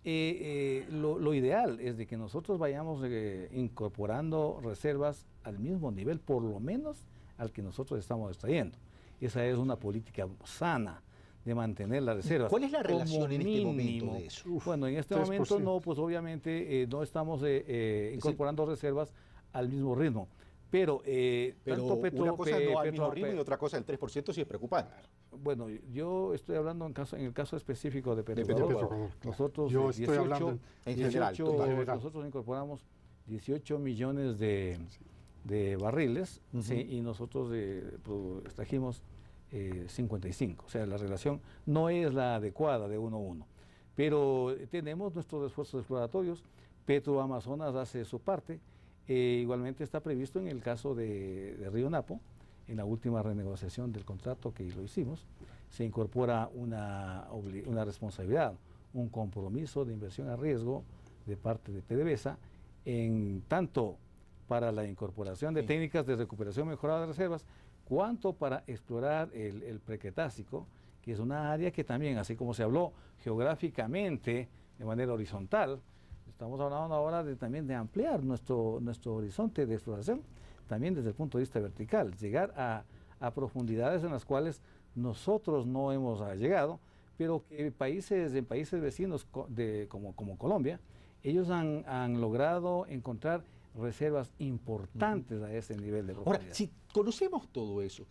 lo ideal es de que nosotros vayamos incorporando reservas al mismo nivel, por lo menos al que nosotros estamos extrayendo. Esa es una política sana de mantener las reservas. ¿Cuál es la relación en este momento de eso? Bueno, en este 3%. Momento no, pues obviamente no estamos incorporando reservas al mismo ritmo. Pero tanto una cosa no al mismo ritmo y otra cosa el 3% sí es preocupante. Bueno, yo estoy hablando en el caso específico de Petroecuador. Nosotros, yo estoy hablando en general. Nosotros incorporamos 18 millones de barriles, ¿sí? Y nosotros extrajimos 55. O sea, la relación no es la adecuada de 1 a 1. Pero tenemos nuestros esfuerzos exploratorios. Petroamazonas hace su parte. Igualmente está previsto en el caso de Río Napo, en la última renegociación del contrato que lo hicimos, se incorpora una responsabilidad, un compromiso de inversión a riesgo de parte de PDVSA, en tanto para la incorporación de técnicas de recuperación mejorada de reservas, cuanto para explorar el Precretácico, que es una área que también, así como se habló geográficamente de manera horizontal, estamos hablando ahora también de ampliar nuestro horizonte de exploración, también desde el punto de vista vertical, llegar a profundidades en las cuales nosotros no hemos llegado, pero que en países vecinos como Colombia, ellos han logrado encontrar reservas importantes a ese nivel de profundidad. Ahora, si conocemos todo eso,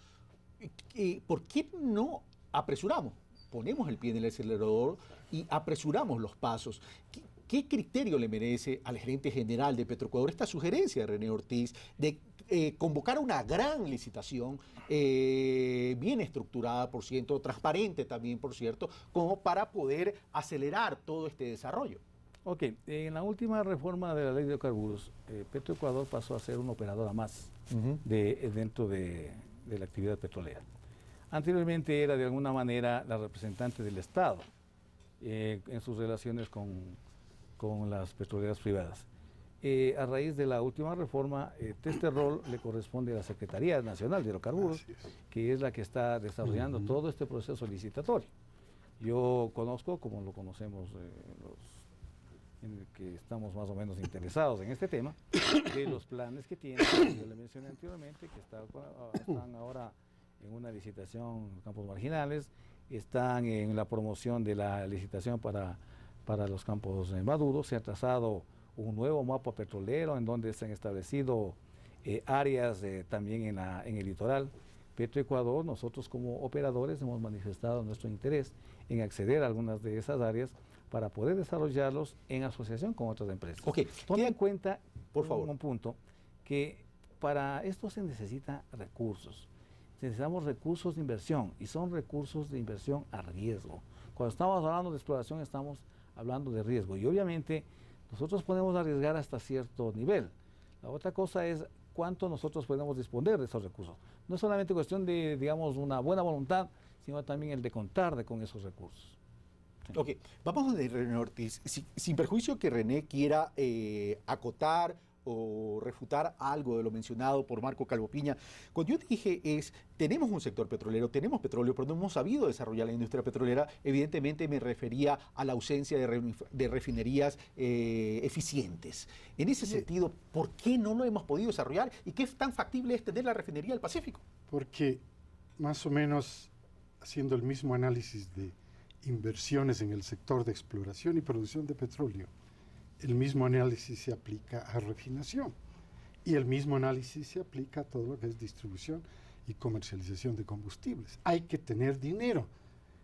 ¿por qué no apresuramos? Ponemos el pie en el acelerador y apresuramos los pasos. ¿Qué criterio le merece al gerente general de Petroecuador esta sugerencia de René Ortiz de convocar una gran licitación, bien estructurada, por cierto, transparente también, por cierto, como para poder acelerar todo este desarrollo? Ok, en la última reforma de la ley de hidrocarburos, Petroecuador pasó a ser una operadora más dentro de la actividad petrolera. Anteriormente era de alguna manera la representante del Estado en sus relaciones con las petroleras privadas. A raíz de la última reforma, este rol le corresponde a la Secretaría Nacional de Hidrocarburos, que es la que está desarrollando todo este proceso licitatorio. Yo conozco, como lo conocemos en el que estamos más o menos interesados en este tema, de los planes que tienen, yo le mencioné anteriormente, que están ahora en una licitación en campos marginales, están en la promoción de la licitación para los campos maduros, se ha trazado un nuevo mapa petrolero en donde se han establecido áreas también en el litoral. Petroecuador, nosotros como operadores hemos manifestado nuestro interés en acceder a algunas de esas áreas para poder desarrollarlos en asociación con otras empresas. Ok, Toma en cuenta, por favor, un punto, que para esto se necesita recursos. Necesitamos recursos de inversión y son recursos de inversión a riesgo. Cuando estamos hablando de exploración estamos hablando de riesgo y obviamente nosotros podemos arriesgar hasta cierto nivel. La otra cosa es cuánto nosotros podemos disponer de esos recursos. No es solamente cuestión de, digamos, una buena voluntad, sino también el de contar con esos recursos. Sí. Ok, vamos de René Ortiz. Sin perjuicio que René quiera acotar o refutar algo de lo mencionado por Marco Calvo Piña, cuando yo dije tenemos un sector petrolero, tenemos petróleo, pero no hemos sabido desarrollar la industria petrolera, evidentemente me refería a la ausencia de refinerías eficientes. En ese sentido, ¿por qué no lo hemos podido desarrollar? ¿Y qué tan factible es tener la refinería del Pacífico? Porque más o menos haciendo el mismo análisis de inversiones en el sector de exploración y producción de petróleo, el mismo análisis se aplica a refinación y el mismo análisis se aplica a todo lo que es distribución y comercialización de combustibles. Hay que tener dinero.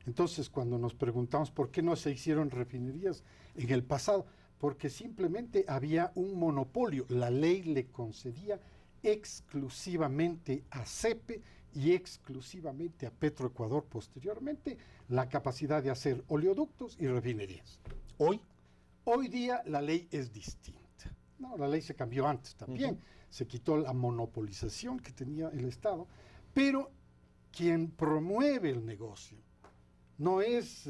Entonces, cuando nos preguntamos por qué no se hicieron refinerías en el pasado, porque simplemente había un monopolio. La ley le concedía exclusivamente a CEPE y exclusivamente a Petroecuador posteriormente la capacidad de hacer oleoductos y refinerías. Hoy día la ley es distinta. No, la ley se cambió antes también. Se quitó la monopolización que tenía el Estado, pero quien promueve el negocio no es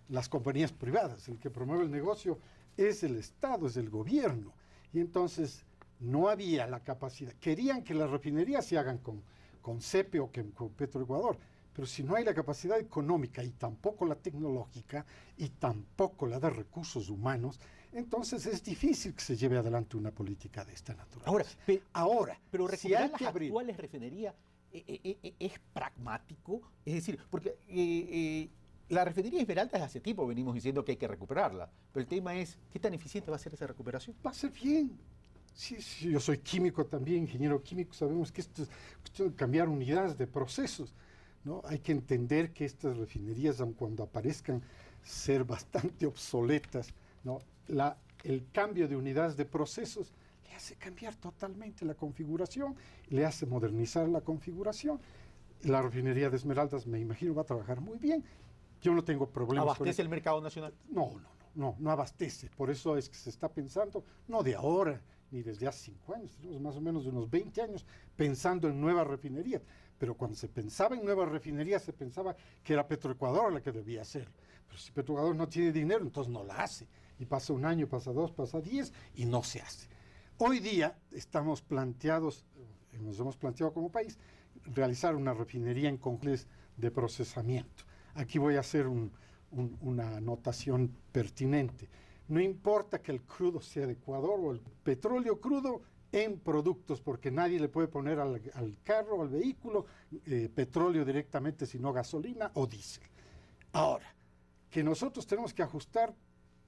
las compañías privadas. El que promueve el negocio es el Estado, es el gobierno. Y entonces no había la capacidad. Querían que las refinerías se hagan con CEPE o con Petroecuador. Pero si no hay la capacidad económica y tampoco la tecnológica y tampoco la de recursos humanos, entonces es difícil que se lleve adelante una política de esta naturaleza. Pero recuperar las actuales refinerías es pragmático, es decir, porque la refinería Esmeralda desde hace tiempo venimos diciendo que hay que recuperarla, pero el tema es, ¿qué tan eficiente va a ser esa recuperación? Va a ser bien. Sí, yo soy químico también, ingeniero químico, sabemos que esto es cuestión de cambiar unidades de procesos. ¿No? Hay que entender que estas refinerías, aun cuando aparezcan ser bastante obsoletas, ¿no? El cambio de unidades de procesos le hace cambiar totalmente la configuración, le hace modernizar la configuración. La refinería de Esmeraldas, me imagino, va a trabajar muy bien. Yo no tengo problemas. ¿Abastece el mercado nacional? No abastece. Por eso es que se está pensando, no de ahora, ni desde hace 5 años, tenemos más o menos de unos 20 años pensando en nuevas refinerías. Pero cuando se pensaba en nuevas refinerías, se pensaba que era Petroecuador la que debía hacerlo. Pero si Petroecuador no tiene dinero, entonces no la hace. Y pasa un año, pasa 2, pasa 10 y no se hace. Hoy día nos hemos planteado como país realizar una refinería en complejos de procesamiento. Aquí voy a hacer una anotación pertinente. No importa que el crudo sea de Ecuador o el petróleo crudo en productos, porque nadie le puede poner al carro, al vehículo, petróleo directamente, sino gasolina o diésel. Ahora, que nosotros tenemos que ajustar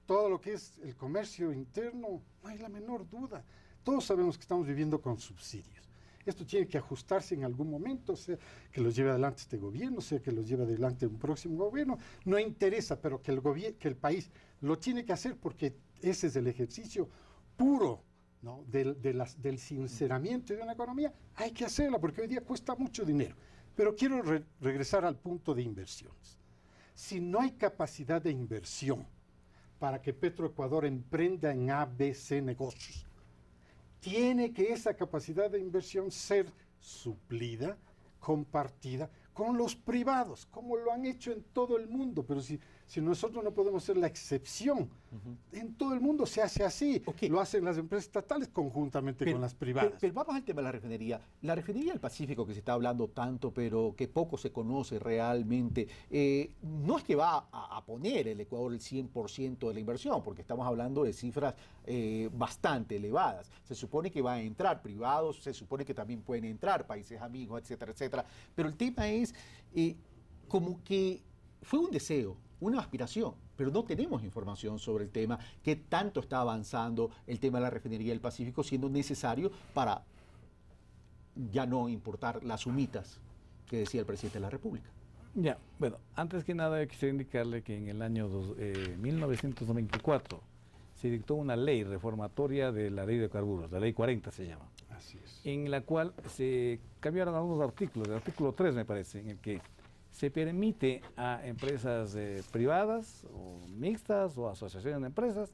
todo lo que es el comercio interno, no hay la menor duda. Todos sabemos que estamos viviendo con subsidios. Esto tiene que ajustarse en algún momento, sea que lo lleve adelante este gobierno, sea que lo lleve adelante un próximo gobierno, no interesa, pero que el país lo tiene que hacer porque ese es el ejercicio puro, ¿no? del sinceramiento de una economía. Hay que hacerla porque hoy día cuesta mucho dinero. Pero quiero regresar al punto de inversiones. Si no hay capacidad de inversión para que Petroecuador emprenda en ABC negocios, tiene que esa capacidad de inversión ser suplida, compartida con los privados, como lo han hecho en todo el mundo. Pero si Si nosotros no podemos ser la excepción, en todo el mundo se hace así. Lo hacen las empresas estatales conjuntamente con las privadas. Pero vamos al tema de la refinería. La refinería del Pacífico, que se está hablando tanto, pero que poco se conoce realmente, no es que va a poner el Ecuador el 100% de la inversión, porque estamos hablando de cifras bastante elevadas. Se supone que van a entrar privados, se supone que también pueden entrar países amigos, etcétera, etcétera. Pero el tema es como que fue un deseo, una aspiración, pero no tenemos información sobre el tema, qué tanto está avanzando el tema de la refinería del Pacífico, siendo necesario para ya no importar las humitas que decía el presidente de la República. Ya, bueno, antes que nada quisiera indicarle que en el año 1994 se dictó una ley reformatoria de la ley de carburos, la ley 40 se llama. Así es. En la cual se cambiaron algunos artículos, el artículo 3 me parece, en el que se permite a empresas privadas o mixtas o asociaciones de empresas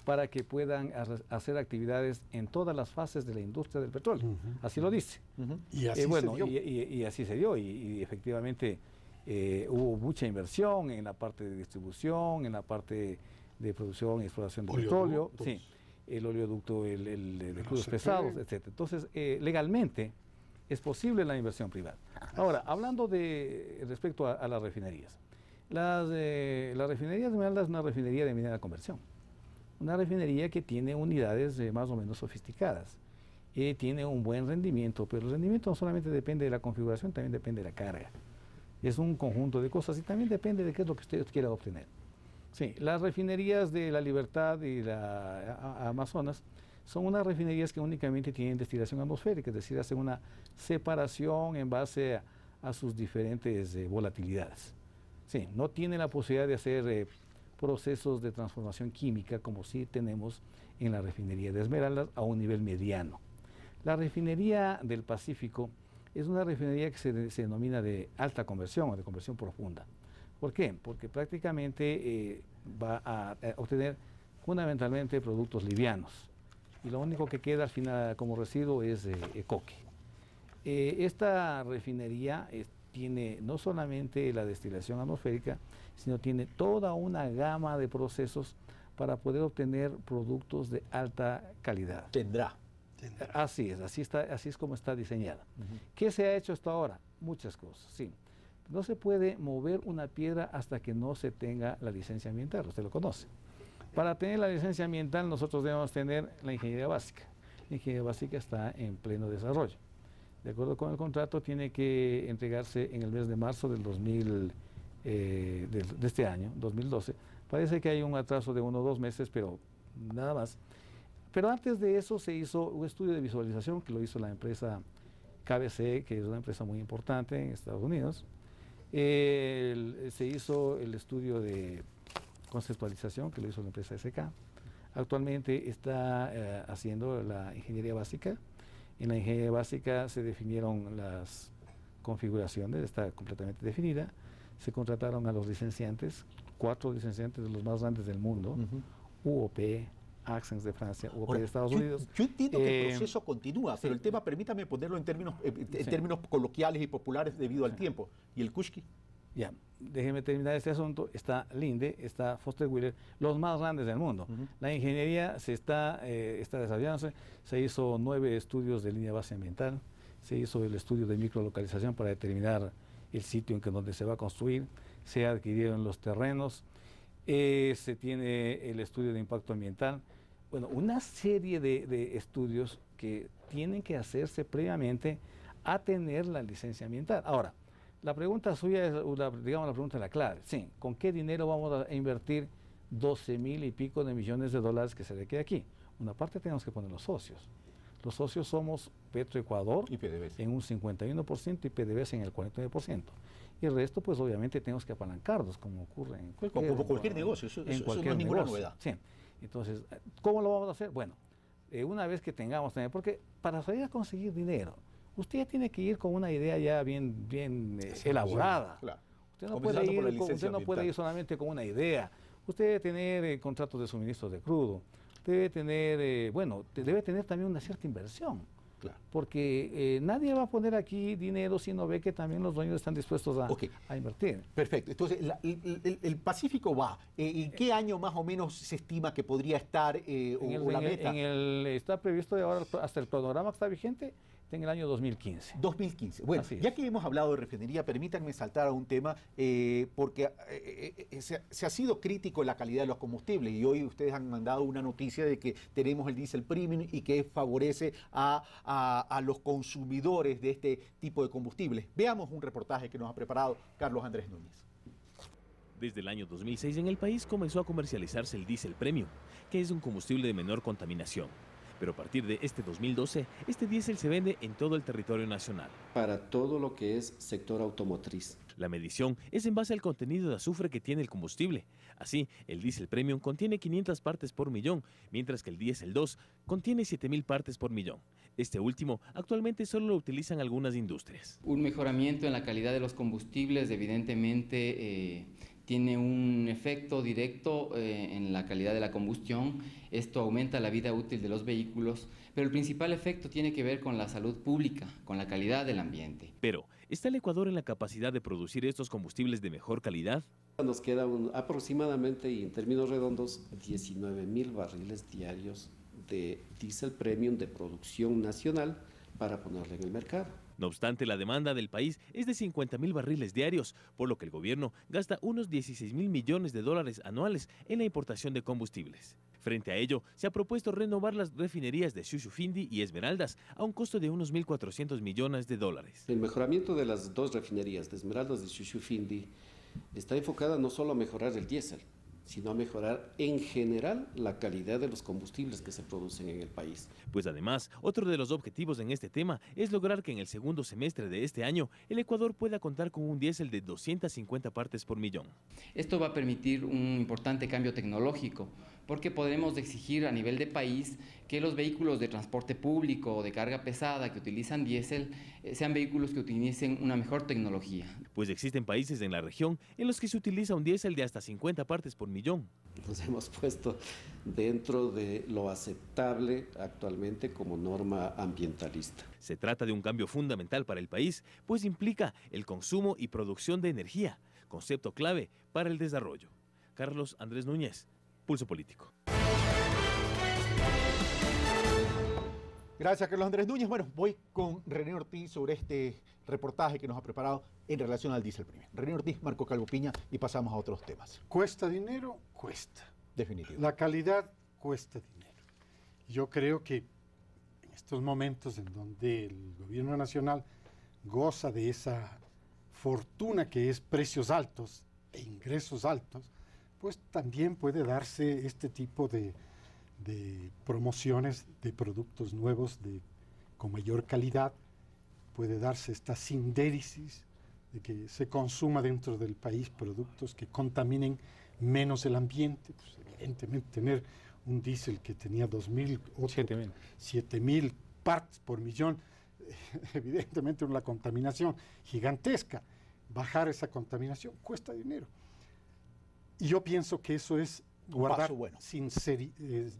para que puedan hacer actividades en todas las fases de la industria del petróleo. Así lo dice. Y así bueno, se dio. Y así se dio. Y efectivamente hubo mucha inversión en la parte de distribución, en la parte de producción y exploración de petróleo. Sí, el oleoducto, el de crudos pesados, etc. Entonces, legalmente es posible la inversión privada. Ahora, hablando respecto a las refinerías. La refinería de Esmeralda es una refinería de minera conversión. Una refinería que tiene unidades más o menos sofisticadas. Tiene un buen rendimiento, pero el rendimiento no solamente depende de la configuración, también depende de la carga. Es un conjunto de cosas y también depende de qué es lo que usted quiera obtener. Sí, las refinerías de La Libertad y la Amazonas son unas refinerías que únicamente tienen destilación atmosférica, es decir, hacen una separación en base a sus diferentes volatilidades. Sí, no tienen la posibilidad de hacer procesos de transformación química como sí tenemos en la refinería de Esmeraldas a un nivel mediano. La refinería del Pacífico es una refinería que se denomina de alta conversión o de conversión profunda. ¿Por qué? Porque prácticamente va a obtener fundamentalmente productos livianos. Y lo único que queda al final como residuo es coque. Esta refinería tiene no solamente la destilación atmosférica, sino tiene toda una gama de procesos para poder obtener productos de alta calidad. Tendrá. Así es, así es como está diseñada. ¿Qué se ha hecho hasta ahora? Muchas cosas, sí. No se puede mover una piedra hasta que no se tenga la licencia ambiental, usted lo conoce. Para tener la licencia ambiental nosotros debemos tener la ingeniería básica. La ingeniería básica está en pleno desarrollo. De acuerdo con el contrato tiene que entregarse en el mes de marzo del de este año, 2012. Parece que hay un atraso de 1 o 2 meses, pero nada más. Pero antes de eso se hizo un estudio de visualización que lo hizo la empresa KBC, que es una empresa muy importante en Estados Unidos. Se hizo el estudio de conceptualización que lo hizo la empresa SK. Actualmente está haciendo la ingeniería básica. En la ingeniería básica se definieron las configuraciones, está completamente definida. Se contrataron a los licenciantes, 4 licenciantes de los más grandes del mundo, UOP, Axens de Francia, UOP de Estados Unidos. Yo entiendo que el proceso continúa, pero el tema, permítame ponerlo en términos coloquiales y populares debido al tiempo. ¿Y el Kushki? Ya, déjeme terminar este asunto. Está Linde, está Foster Wheeler, los más grandes del mundo. La ingeniería está desarrollándose. Se hizo 9 estudios de línea base ambiental. Se hizo el estudio de microlocalización para determinar el sitio donde se va a construir. Se adquirieron los terrenos. Se tiene el estudio de impacto ambiental. Bueno, una serie de estudios que tienen que hacerse previamente a tener la licencia ambiental. Ahora, la pregunta suya es, digamos, la pregunta de la clave. Sí, ¿con qué dinero vamos a invertir 12.000 y pico de millones de dólares que se le quede aquí? Una parte tenemos que poner los socios. Los socios somos Petroecuador y PDVSA en un 51% y PDVSA en el 49%. Y el resto, pues obviamente tenemos que apalancarlos, como ocurre en cualquier negocio. Eso no es ninguna novedad. Sí. Entonces, ¿cómo lo vamos a hacer? Bueno, una vez que tengamos también, porque para salir a conseguir dinero, usted ya tiene que ir con una idea ya bien elaborada. Claro. Usted no puede ir solamente con una idea. Usted debe tener contratos de suministro de crudo. Debe tener, debe tener también una cierta inversión. Claro. Porque nadie va a poner aquí dinero si no ve que también los dueños están dispuestos a invertir. Perfecto. Entonces, el Pacífico va. ¿En qué año más o menos se estima que podría estar la meta? Está previsto de ahora, hasta el cronograma que está vigente, en el año 2015. 2015. Bueno, ya que hemos hablado de refinería, permítanme saltar a un tema, porque se ha sido crítico en la calidad de los combustibles y hoy ustedes han mandado una noticia de que tenemos el diésel premium y que favorece a los consumidores de este tipo de combustibles. Veamos un reportaje que nos ha preparado Carlos Andrés Núñez. Desde el año 2006 en el país comenzó a comercializarse el diésel premium, que es un combustible de menor contaminación. Pero a partir de este 2012, este diésel se vende en todo el territorio nacional. Para todo lo que es sector automotriz. La medición es en base al contenido de azufre que tiene el combustible. Así, el diésel premium contiene 500 partes por millón, mientras que el diésel 2 contiene 7.000 partes por millón. Este último actualmente solo lo utilizan algunas industrias. Un mejoramiento en la calidad de los combustibles evidentemente tiene un efecto directo en la calidad de la combustión. Esto aumenta la vida útil de los vehículos, pero el principal efecto tiene que ver con la salud pública, con la calidad del ambiente. Pero, ¿está el Ecuador en la capacidad de producir estos combustibles de mejor calidad? Nos queda aproximadamente, y en términos redondos, 19.000 barriles diarios de diésel premium de producción nacional para ponerle en el mercado. No obstante, la demanda del país es de 50.000 barriles diarios, por lo que el gobierno gasta unos 16.000 millones de dólares anuales en la importación de combustibles. Frente a ello, se ha propuesto renovar las refinerías de Shushufindi y Esmeraldas a un costo de unos 1.400 millones de dólares. El mejoramiento de las dos refinerías de Esmeraldas y Shushufindi está enfocada no solo a mejorar el diésel, sino a mejorar en general la calidad de los combustibles que se producen en el país. Pues además, otro de los objetivos en este tema es lograr que en el segundo semestre de este año el Ecuador pueda contar con un diésel de 250 partes por millón. Esto va a permitir un importante cambio tecnológico, porque podremos exigir a nivel de país que los vehículos de transporte público o de carga pesada que utilizan diésel sean vehículos que utilicen una mejor tecnología. Pues existen países en la región en los que se utiliza un diésel de hasta 50 partes por millón. Nos hemos puesto dentro de lo aceptable actualmente como norma ambientalista. Se trata de un cambio fundamental para el país, pues implica el consumo y producción de energía, concepto clave para el desarrollo. Carlos Andrés Núñez, Pulso Político. Gracias, Carlos Andrés Núñez. Bueno, voy con René Ortiz sobre este reportaje que nos ha preparado en relación al diésel premium. René Ortiz, Marco Calvo Piña, y pasamos a otros temas. ¿Cuesta dinero? Cuesta. Definitivo. La calidad cuesta dinero. Yo creo que en estos momentos en donde el gobierno nacional goza de esa fortuna que es precios altos e ingresos altos, pues también puede darse este tipo de promociones de productos nuevos con mayor calidad. Puede darse esta sindéresis de que se consuma dentro del país productos que contaminen menos el ambiente. Pues evidentemente tener un diésel que tenía 2.000, 7.000 partes por millón, evidentemente una contaminación gigantesca. Bajar esa contaminación cuesta dinero. Y yo pienso que eso es guardar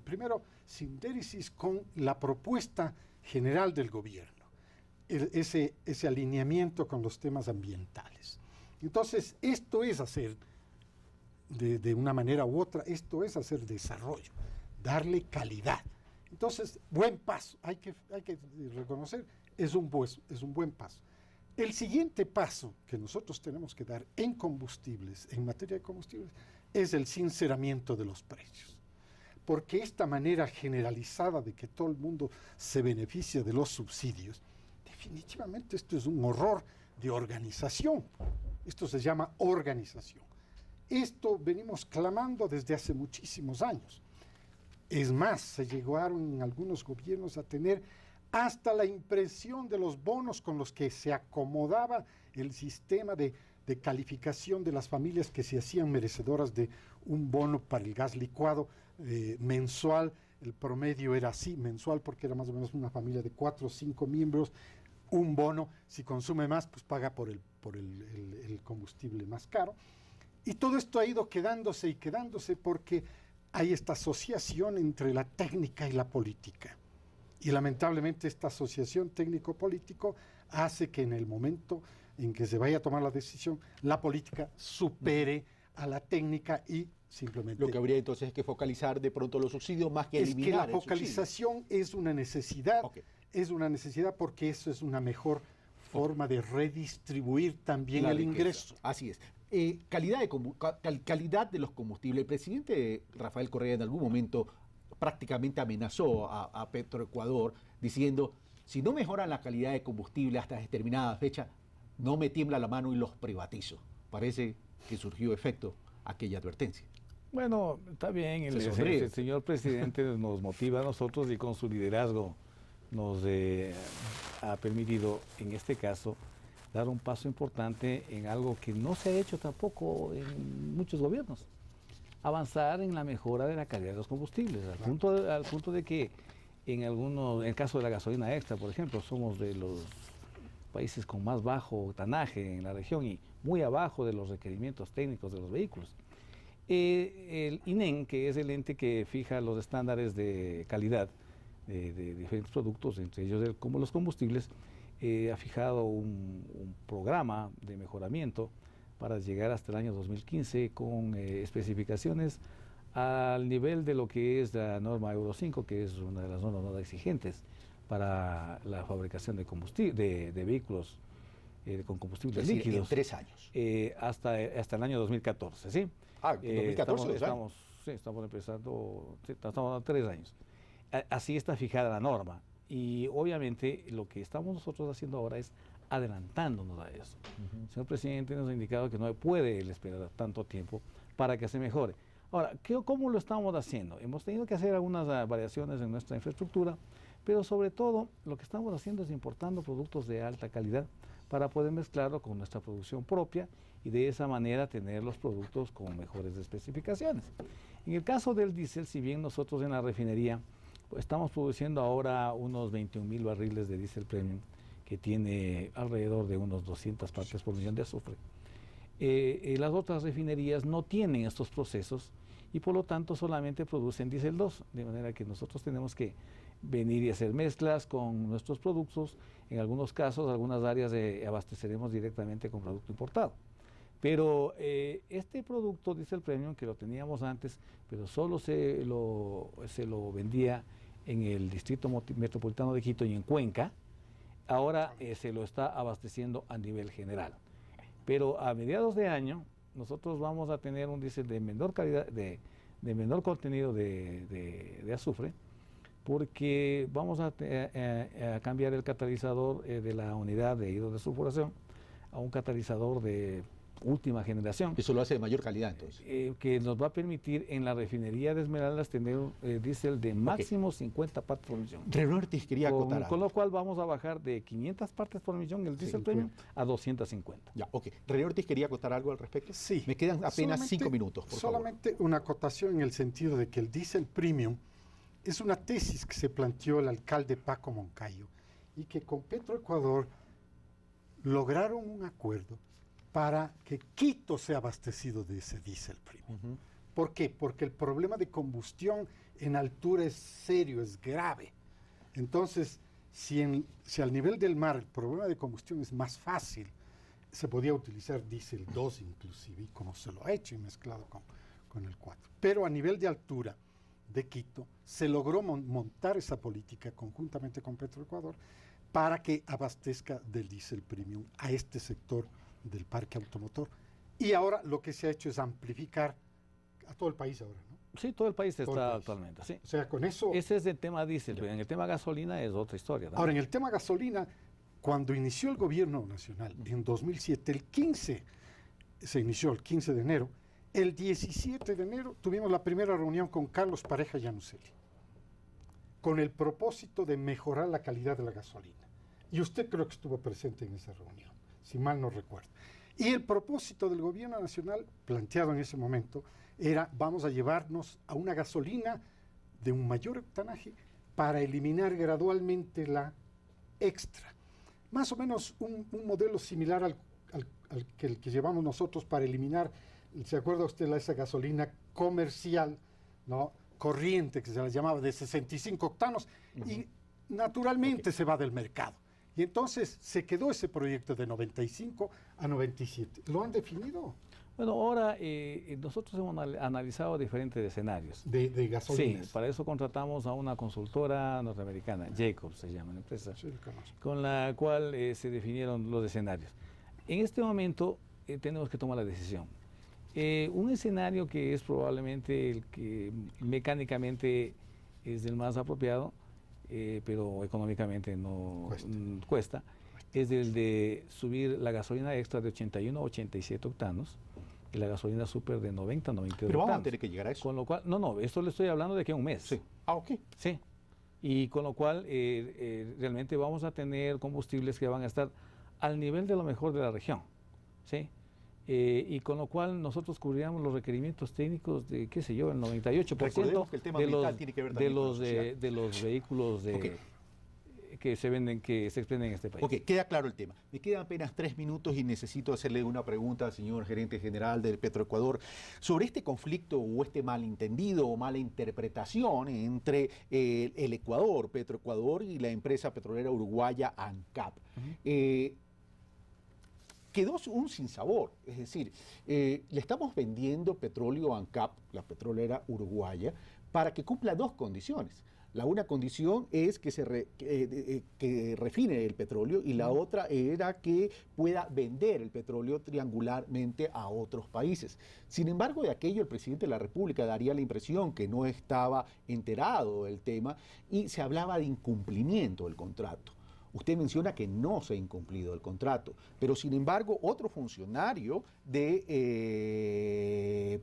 primero sindéresis con la propuesta general del gobierno, ese alineamiento con los temas ambientales. Entonces, esto es hacer, de una manera u otra, esto es hacer desarrollo, darle calidad. Entonces, buen paso, hay que reconocer, es un buen paso. El siguiente paso que nosotros tenemos que dar en combustibles, en materia de combustibles, es el sinceramiento de los precios. Porque esta manera generalizada de que todo el mundo se beneficia de los subsidios, definitivamente esto es un horror de organización. Esto se llama organización. Esto venimos clamando desde hace muchísimos años. Es más, se llegaron en algunos gobiernos a tener hasta la impresión de los bonos con los que se acomodaba el sistema de calificación de las familias que se hacían merecedoras de un bono para el gas licuado mensual. El promedio era así, mensual, porque era más o menos una familia de 4 o 5 miembros. Un bono, si consume más, pues paga por el combustible más caro. Y todo esto ha ido quedándose porque hay esta asociación entre la técnica y la política. Y lamentablemente esta asociación técnico-político hace que en el momento en que se vaya a tomar la decisión, la política supere a la técnica y simplemente... Lo que habría entonces que focalizar de pronto los subsidios más que eliminar Es que la el subsidio. focalización es una necesidad, es una necesidad porque eso es una mejor forma de redistribuir también La el riqueza. ingreso. Así es. Calidad de los combustibles. El presidente Rafael Correa en algún momento prácticamente amenazó a Petroecuador diciendo, si no mejoran la calidad de combustible hasta determinada fecha, no me tiembla la mano y los privatizo. Parece que surgió efecto aquella advertencia. Bueno, está bien, el señor presidente nos motiva a nosotros y con su liderazgo nos ha permitido, en este caso, dar un paso importante en algo que no se ha hecho tampoco en muchos gobiernos. Avanzar en la mejora de la calidad de los combustibles, al punto de que en el caso de la gasolina extra, por ejemplo, somos de los países con más bajo tanaje en la región y muy abajo de los requerimientos técnicos de los vehículos. El INEN, que es el ente que fija los estándares de calidad de diferentes productos, entre ellos como los combustibles, ha fijado un programa de mejoramiento para llegar hasta el año 2015 con especificaciones al nivel de lo que es la norma Euro 5, que es una de las normas más exigentes para la fabricación de combustible, de vehículos con combustibles líquidos. En 3 años. Hasta el año 2014, ¿sí? 2014 estamos empezando, estamos a 3 años. Así está fijada la norma. Y obviamente lo que estamos nosotros haciendo ahora es adelantándonos a eso. El señor presidente nos ha indicado que no puede él esperar tanto tiempo para que se mejore. Ahora, ¿cómo lo estamos haciendo? Hemos tenido que hacer algunas variaciones en nuestra infraestructura, pero sobre todo lo que estamos haciendo es importando productos de alta calidad para poder mezclarlo con nuestra producción propia y de esa manera tener los productos con mejores especificaciones. En el caso del diésel, si bien nosotros en la refinería estamos produciendo ahora unos 21,000 barriles de diésel premium, que tiene alrededor de unos 200 partes por millón de azufre. Las otras refinerías no tienen estos procesos y por lo tanto solamente producen diésel 2, de manera que nosotros tenemos que venir y hacer mezclas con nuestros productos. En algunos casos, algunas áreas abasteceremos directamente con producto importado. Pero este producto diésel premium, que lo teníamos antes, pero solo se lo vendía en el distrito metropolitano de Quito y en Cuenca, ahora se lo está abasteciendo a nivel general. Pero a mediados de año nosotros vamos a tener un diésel de menor calidad, de menor contenido de azufre, porque vamos a cambiar el catalizador de la unidad de hidrodesulfuración a un catalizador de última generación. Eso lo hace de mayor calidad entonces. Que nos va a permitir en la refinería de Esmeraldas tener diésel de máximo 50 partes por millón. René Ortiz quería acotar con lo cual vamos a bajar de 500 partes por millón el diésel premium a 250. Ya, ok. René Ortiz quería acotar algo al respecto. Sí. Me quedan apenas 5 minutos, por solamente favor. Una acotación en el sentido de que el diésel premium es una tesis que se planteó el alcalde Paco Moncayo y que con Petroecuador lograron un acuerdo para que Quito sea abastecido de ese diésel premium. ¿Por qué? Porque el problema de combustión en altura es serio, es grave. Entonces, si al nivel del mar el problema de combustión es más fácil, se podía utilizar diésel 2 inclusive, como se lo ha hecho y mezclado con el 4. Pero a nivel de altura de Quito, se logró montar esa política conjuntamente con Petroecuador para que abastezca del diésel premium a este sector del parque automotor. Y ahora lo que se ha hecho es amplificar a todo el país ahora, ¿no? Sí, todo el país está actualmente, sí. O sea, con eso... Ese es el tema diésel, pero en el tema gasolina es otra historia, ¿no? Ahora, en el tema gasolina, cuando inició el gobierno nacional, en 2007, se inició el 15 de enero, el 17 de enero tuvimos la primera reunión con Carlos Pareja Llanuselli, con el propósito de mejorar la calidad de la gasolina. Y usted creo que estuvo presente en esa reunión, si mal no recuerdo. Y el propósito del gobierno nacional, planteado en ese momento, era vamos a llevarnos a una gasolina de un mayor octanaje para eliminar gradualmente la extra. Más o menos un modelo similar al que llevamos nosotros para eliminar, ¿se acuerda usted de esa gasolina comercial, ¿no? Corriente, que se la llamaba de 65 octanos? Y naturalmente se va del mercado. Y entonces se quedó ese proyecto de 95 a 97. ¿Lo han definido? Bueno, ahora nosotros hemos analizado diferentes escenarios. De gasolinas. Sí, para eso contratamos a una consultora norteamericana, Jacobs se llama la empresa, Sí, lo conozco. con la cual se definieron los escenarios. En este momento tenemos que tomar la decisión. Un escenario que es probablemente el que mecánicamente es el más apropiado, pero económicamente no cuesta, es el de subir la gasolina extra de 81 a 87 octanos y la gasolina super de 90 a 92 Pero vamos a octanos. tener que llegar a eso. Con lo cual, no, esto le estoy hablando de que un mes. Sí. Ah, ok. Sí. Y con lo cual realmente vamos a tener combustibles que van a estar al nivel de lo mejor de la región. ¿Sí? Y con lo cual nosotros cubriríamos los requerimientos técnicos de, qué sé yo, el 98% Recordemos que el tema ambiental tiene que ver también con lo social. de los vehículos que se venden, que se expenden en este país. Ok, queda claro el tema. Me quedan apenas 3 minutos y necesito hacerle una pregunta al señor gerente general del Petroecuador sobre este conflicto o este malentendido o mala interpretación entre el Ecuador, Petroecuador, y la empresa petrolera uruguaya ANCAP. Quedó un sinsabor, es decir, le estamos vendiendo petróleo a ANCAP, la petrolera uruguaya, para que cumpla 2 condiciones. La una condición es que refine el petróleo y la otra era que pueda vender el petróleo triangularmente a otros países. Sin embargo, de aquello el presidente de la República daría la impresión que no estaba enterado del tema y se hablaba de incumplimiento del contrato. Usted menciona que no se ha incumplido el contrato, pero sin embargo otro funcionario el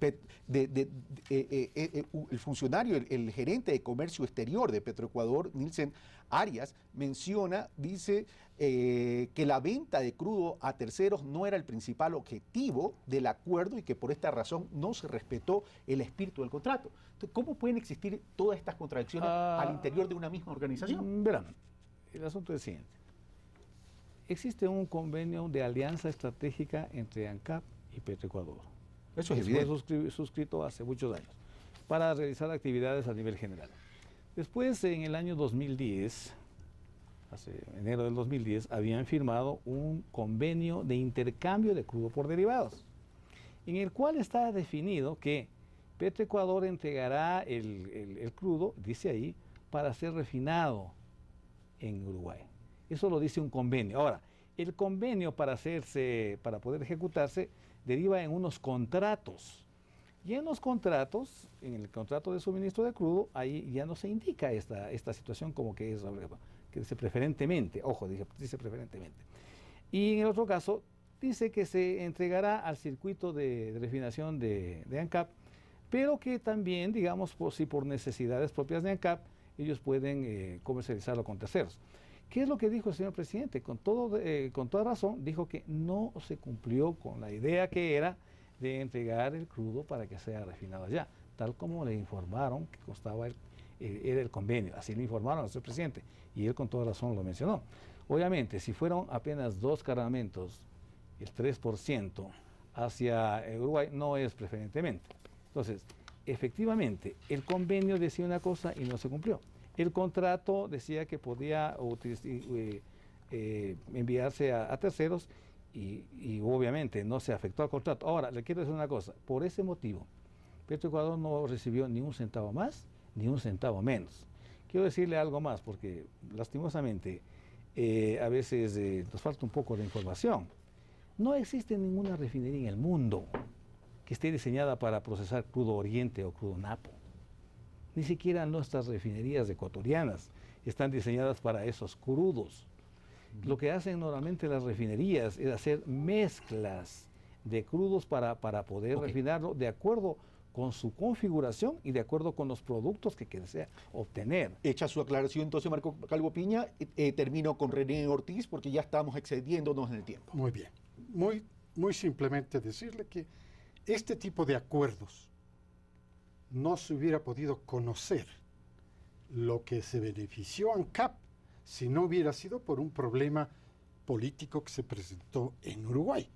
gerente de comercio exterior de Petroecuador, Nielsen Arias, dice que la venta de crudo a terceros no era el principal objetivo del acuerdo y que por esta razón no se respetó el espíritu del contrato. Entonces, ¿cómo pueden existir todas estas contradicciones al interior de una misma organización? Verán. El asunto es el siguiente. Existe un convenio de alianza estratégica entre ANCAP y Petroecuador. Eso es evidente. Fue suscrito hace muchos años para realizar actividades a nivel general. Después, en el año 2010, enero del 2010, habían firmado un convenio de intercambio de crudo por derivados, en el cual está definido que Petroecuador entregará el crudo, dice ahí, para ser refinado en Uruguay. Eso lo dice un convenio. Ahora, el convenio para poder ejecutarse, deriva en unos contratos. Y en los contratos, en el contrato de suministro de crudo, ahí ya no se indica esta situación como que dice preferentemente, ojo, dice preferentemente. Y en el otro caso, dice que se entregará al circuito de refinación de ANCAP, pero que también, digamos, si por necesidades propias de ANCAP, ellos pueden comercializarlo con terceros. ¿Qué es lo que dijo el señor presidente? Con toda razón, dijo que no se cumplió con la idea que era de entregar el crudo para que sea refinado allá, tal como le informaron que constaba era el convenio. Así le informaron al señor presidente y él con toda razón lo mencionó. Obviamente, si fueron apenas 2 cargamentos, el 3% hacia Uruguay no es preferentemente. Entonces, efectivamente, el convenio decía una cosa y no se cumplió. El contrato decía que podía enviarse a terceros y obviamente no se afectó al contrato. Ahora, le quiero decir una cosa, por ese motivo, Petroecuador no recibió ni un centavo más ni un centavo menos. Quiero decirle algo más porque lastimosamente a veces nos falta un poco de información. No existe ninguna refinería en el mundo que esté diseñada para procesar crudo oriente o crudo napo. Ni siquiera nuestras refinerías ecuatorianas están diseñadas para esos crudos. Lo que hacen normalmente las refinerías es hacer mezclas de crudos para poder refinarlo de acuerdo con su configuración y de acuerdo con los productos que desea obtener. Hecha su aclaración, entonces, Marco Calvo Piña, termino con René Ortiz porque ya estamos excediéndonos en el tiempo. Muy bien. Muy simplemente decirle que este tipo de acuerdos no se hubiera podido conocer lo que se benefició a ANCAP si no hubiera sido por un problema político que se presentó en Uruguay.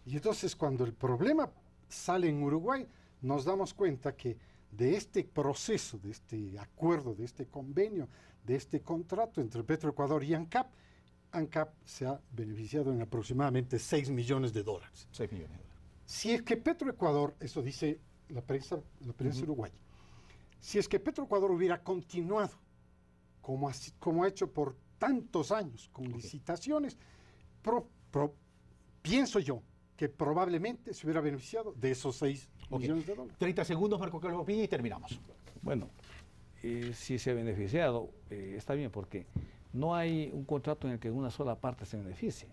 Y entonces cuando el problema sale en Uruguay, nos damos cuenta que de este proceso, de este acuerdo, de este convenio, de este contrato entre Petroecuador y ANCAP, ANCAP se ha beneficiado en aproximadamente 6 millones de dólares. 6 millones de dólares. Si es que Petroecuador, eso dice la prensa uruguaya, si es que Petroecuador hubiera continuado como ha hecho por tantos años, con licitaciones, pienso yo que probablemente se hubiera beneficiado de esos 6 millones de dólares. 30 segundos, Marco Carlos Piña, y terminamos. Bueno, si se ha beneficiado, está bien, porque no hay un contrato en el que una sola parte se beneficie.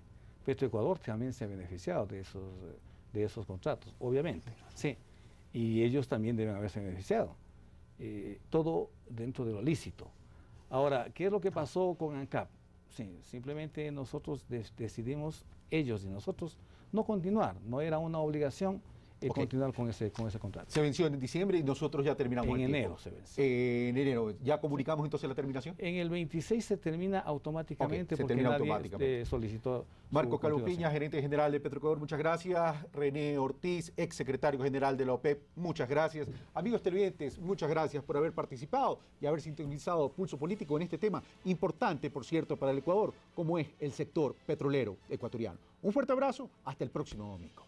Petroecuador también se ha beneficiado de esos contratos, obviamente, sí, y ellos también deben haberse beneficiado. Todo dentro de lo lícito. Ahora, ¿qué es lo que pasó con ANCAP? Sí, simplemente nosotros decidimos, ellos y nosotros, no continuar. No era una obligación continuar con ese contrato. Se venció en diciembre y nosotros ya terminamos. En enero se venció. En enero, ¿ya comunicamos entonces la terminación? En el 26 se termina automáticamente, se porque termina nadie automáticamente. solicitó. Marco Carlos Piña, gerente general de Petroecuador, muchas gracias. René Ortiz, ex secretario general de la OPEP, muchas gracias. Amigos televidentes, muchas gracias por haber participado y haber sintonizado Pulso Político en este tema importante, por cierto, para el Ecuador, como es el sector petrolero ecuatoriano. Un fuerte abrazo, hasta el próximo domingo.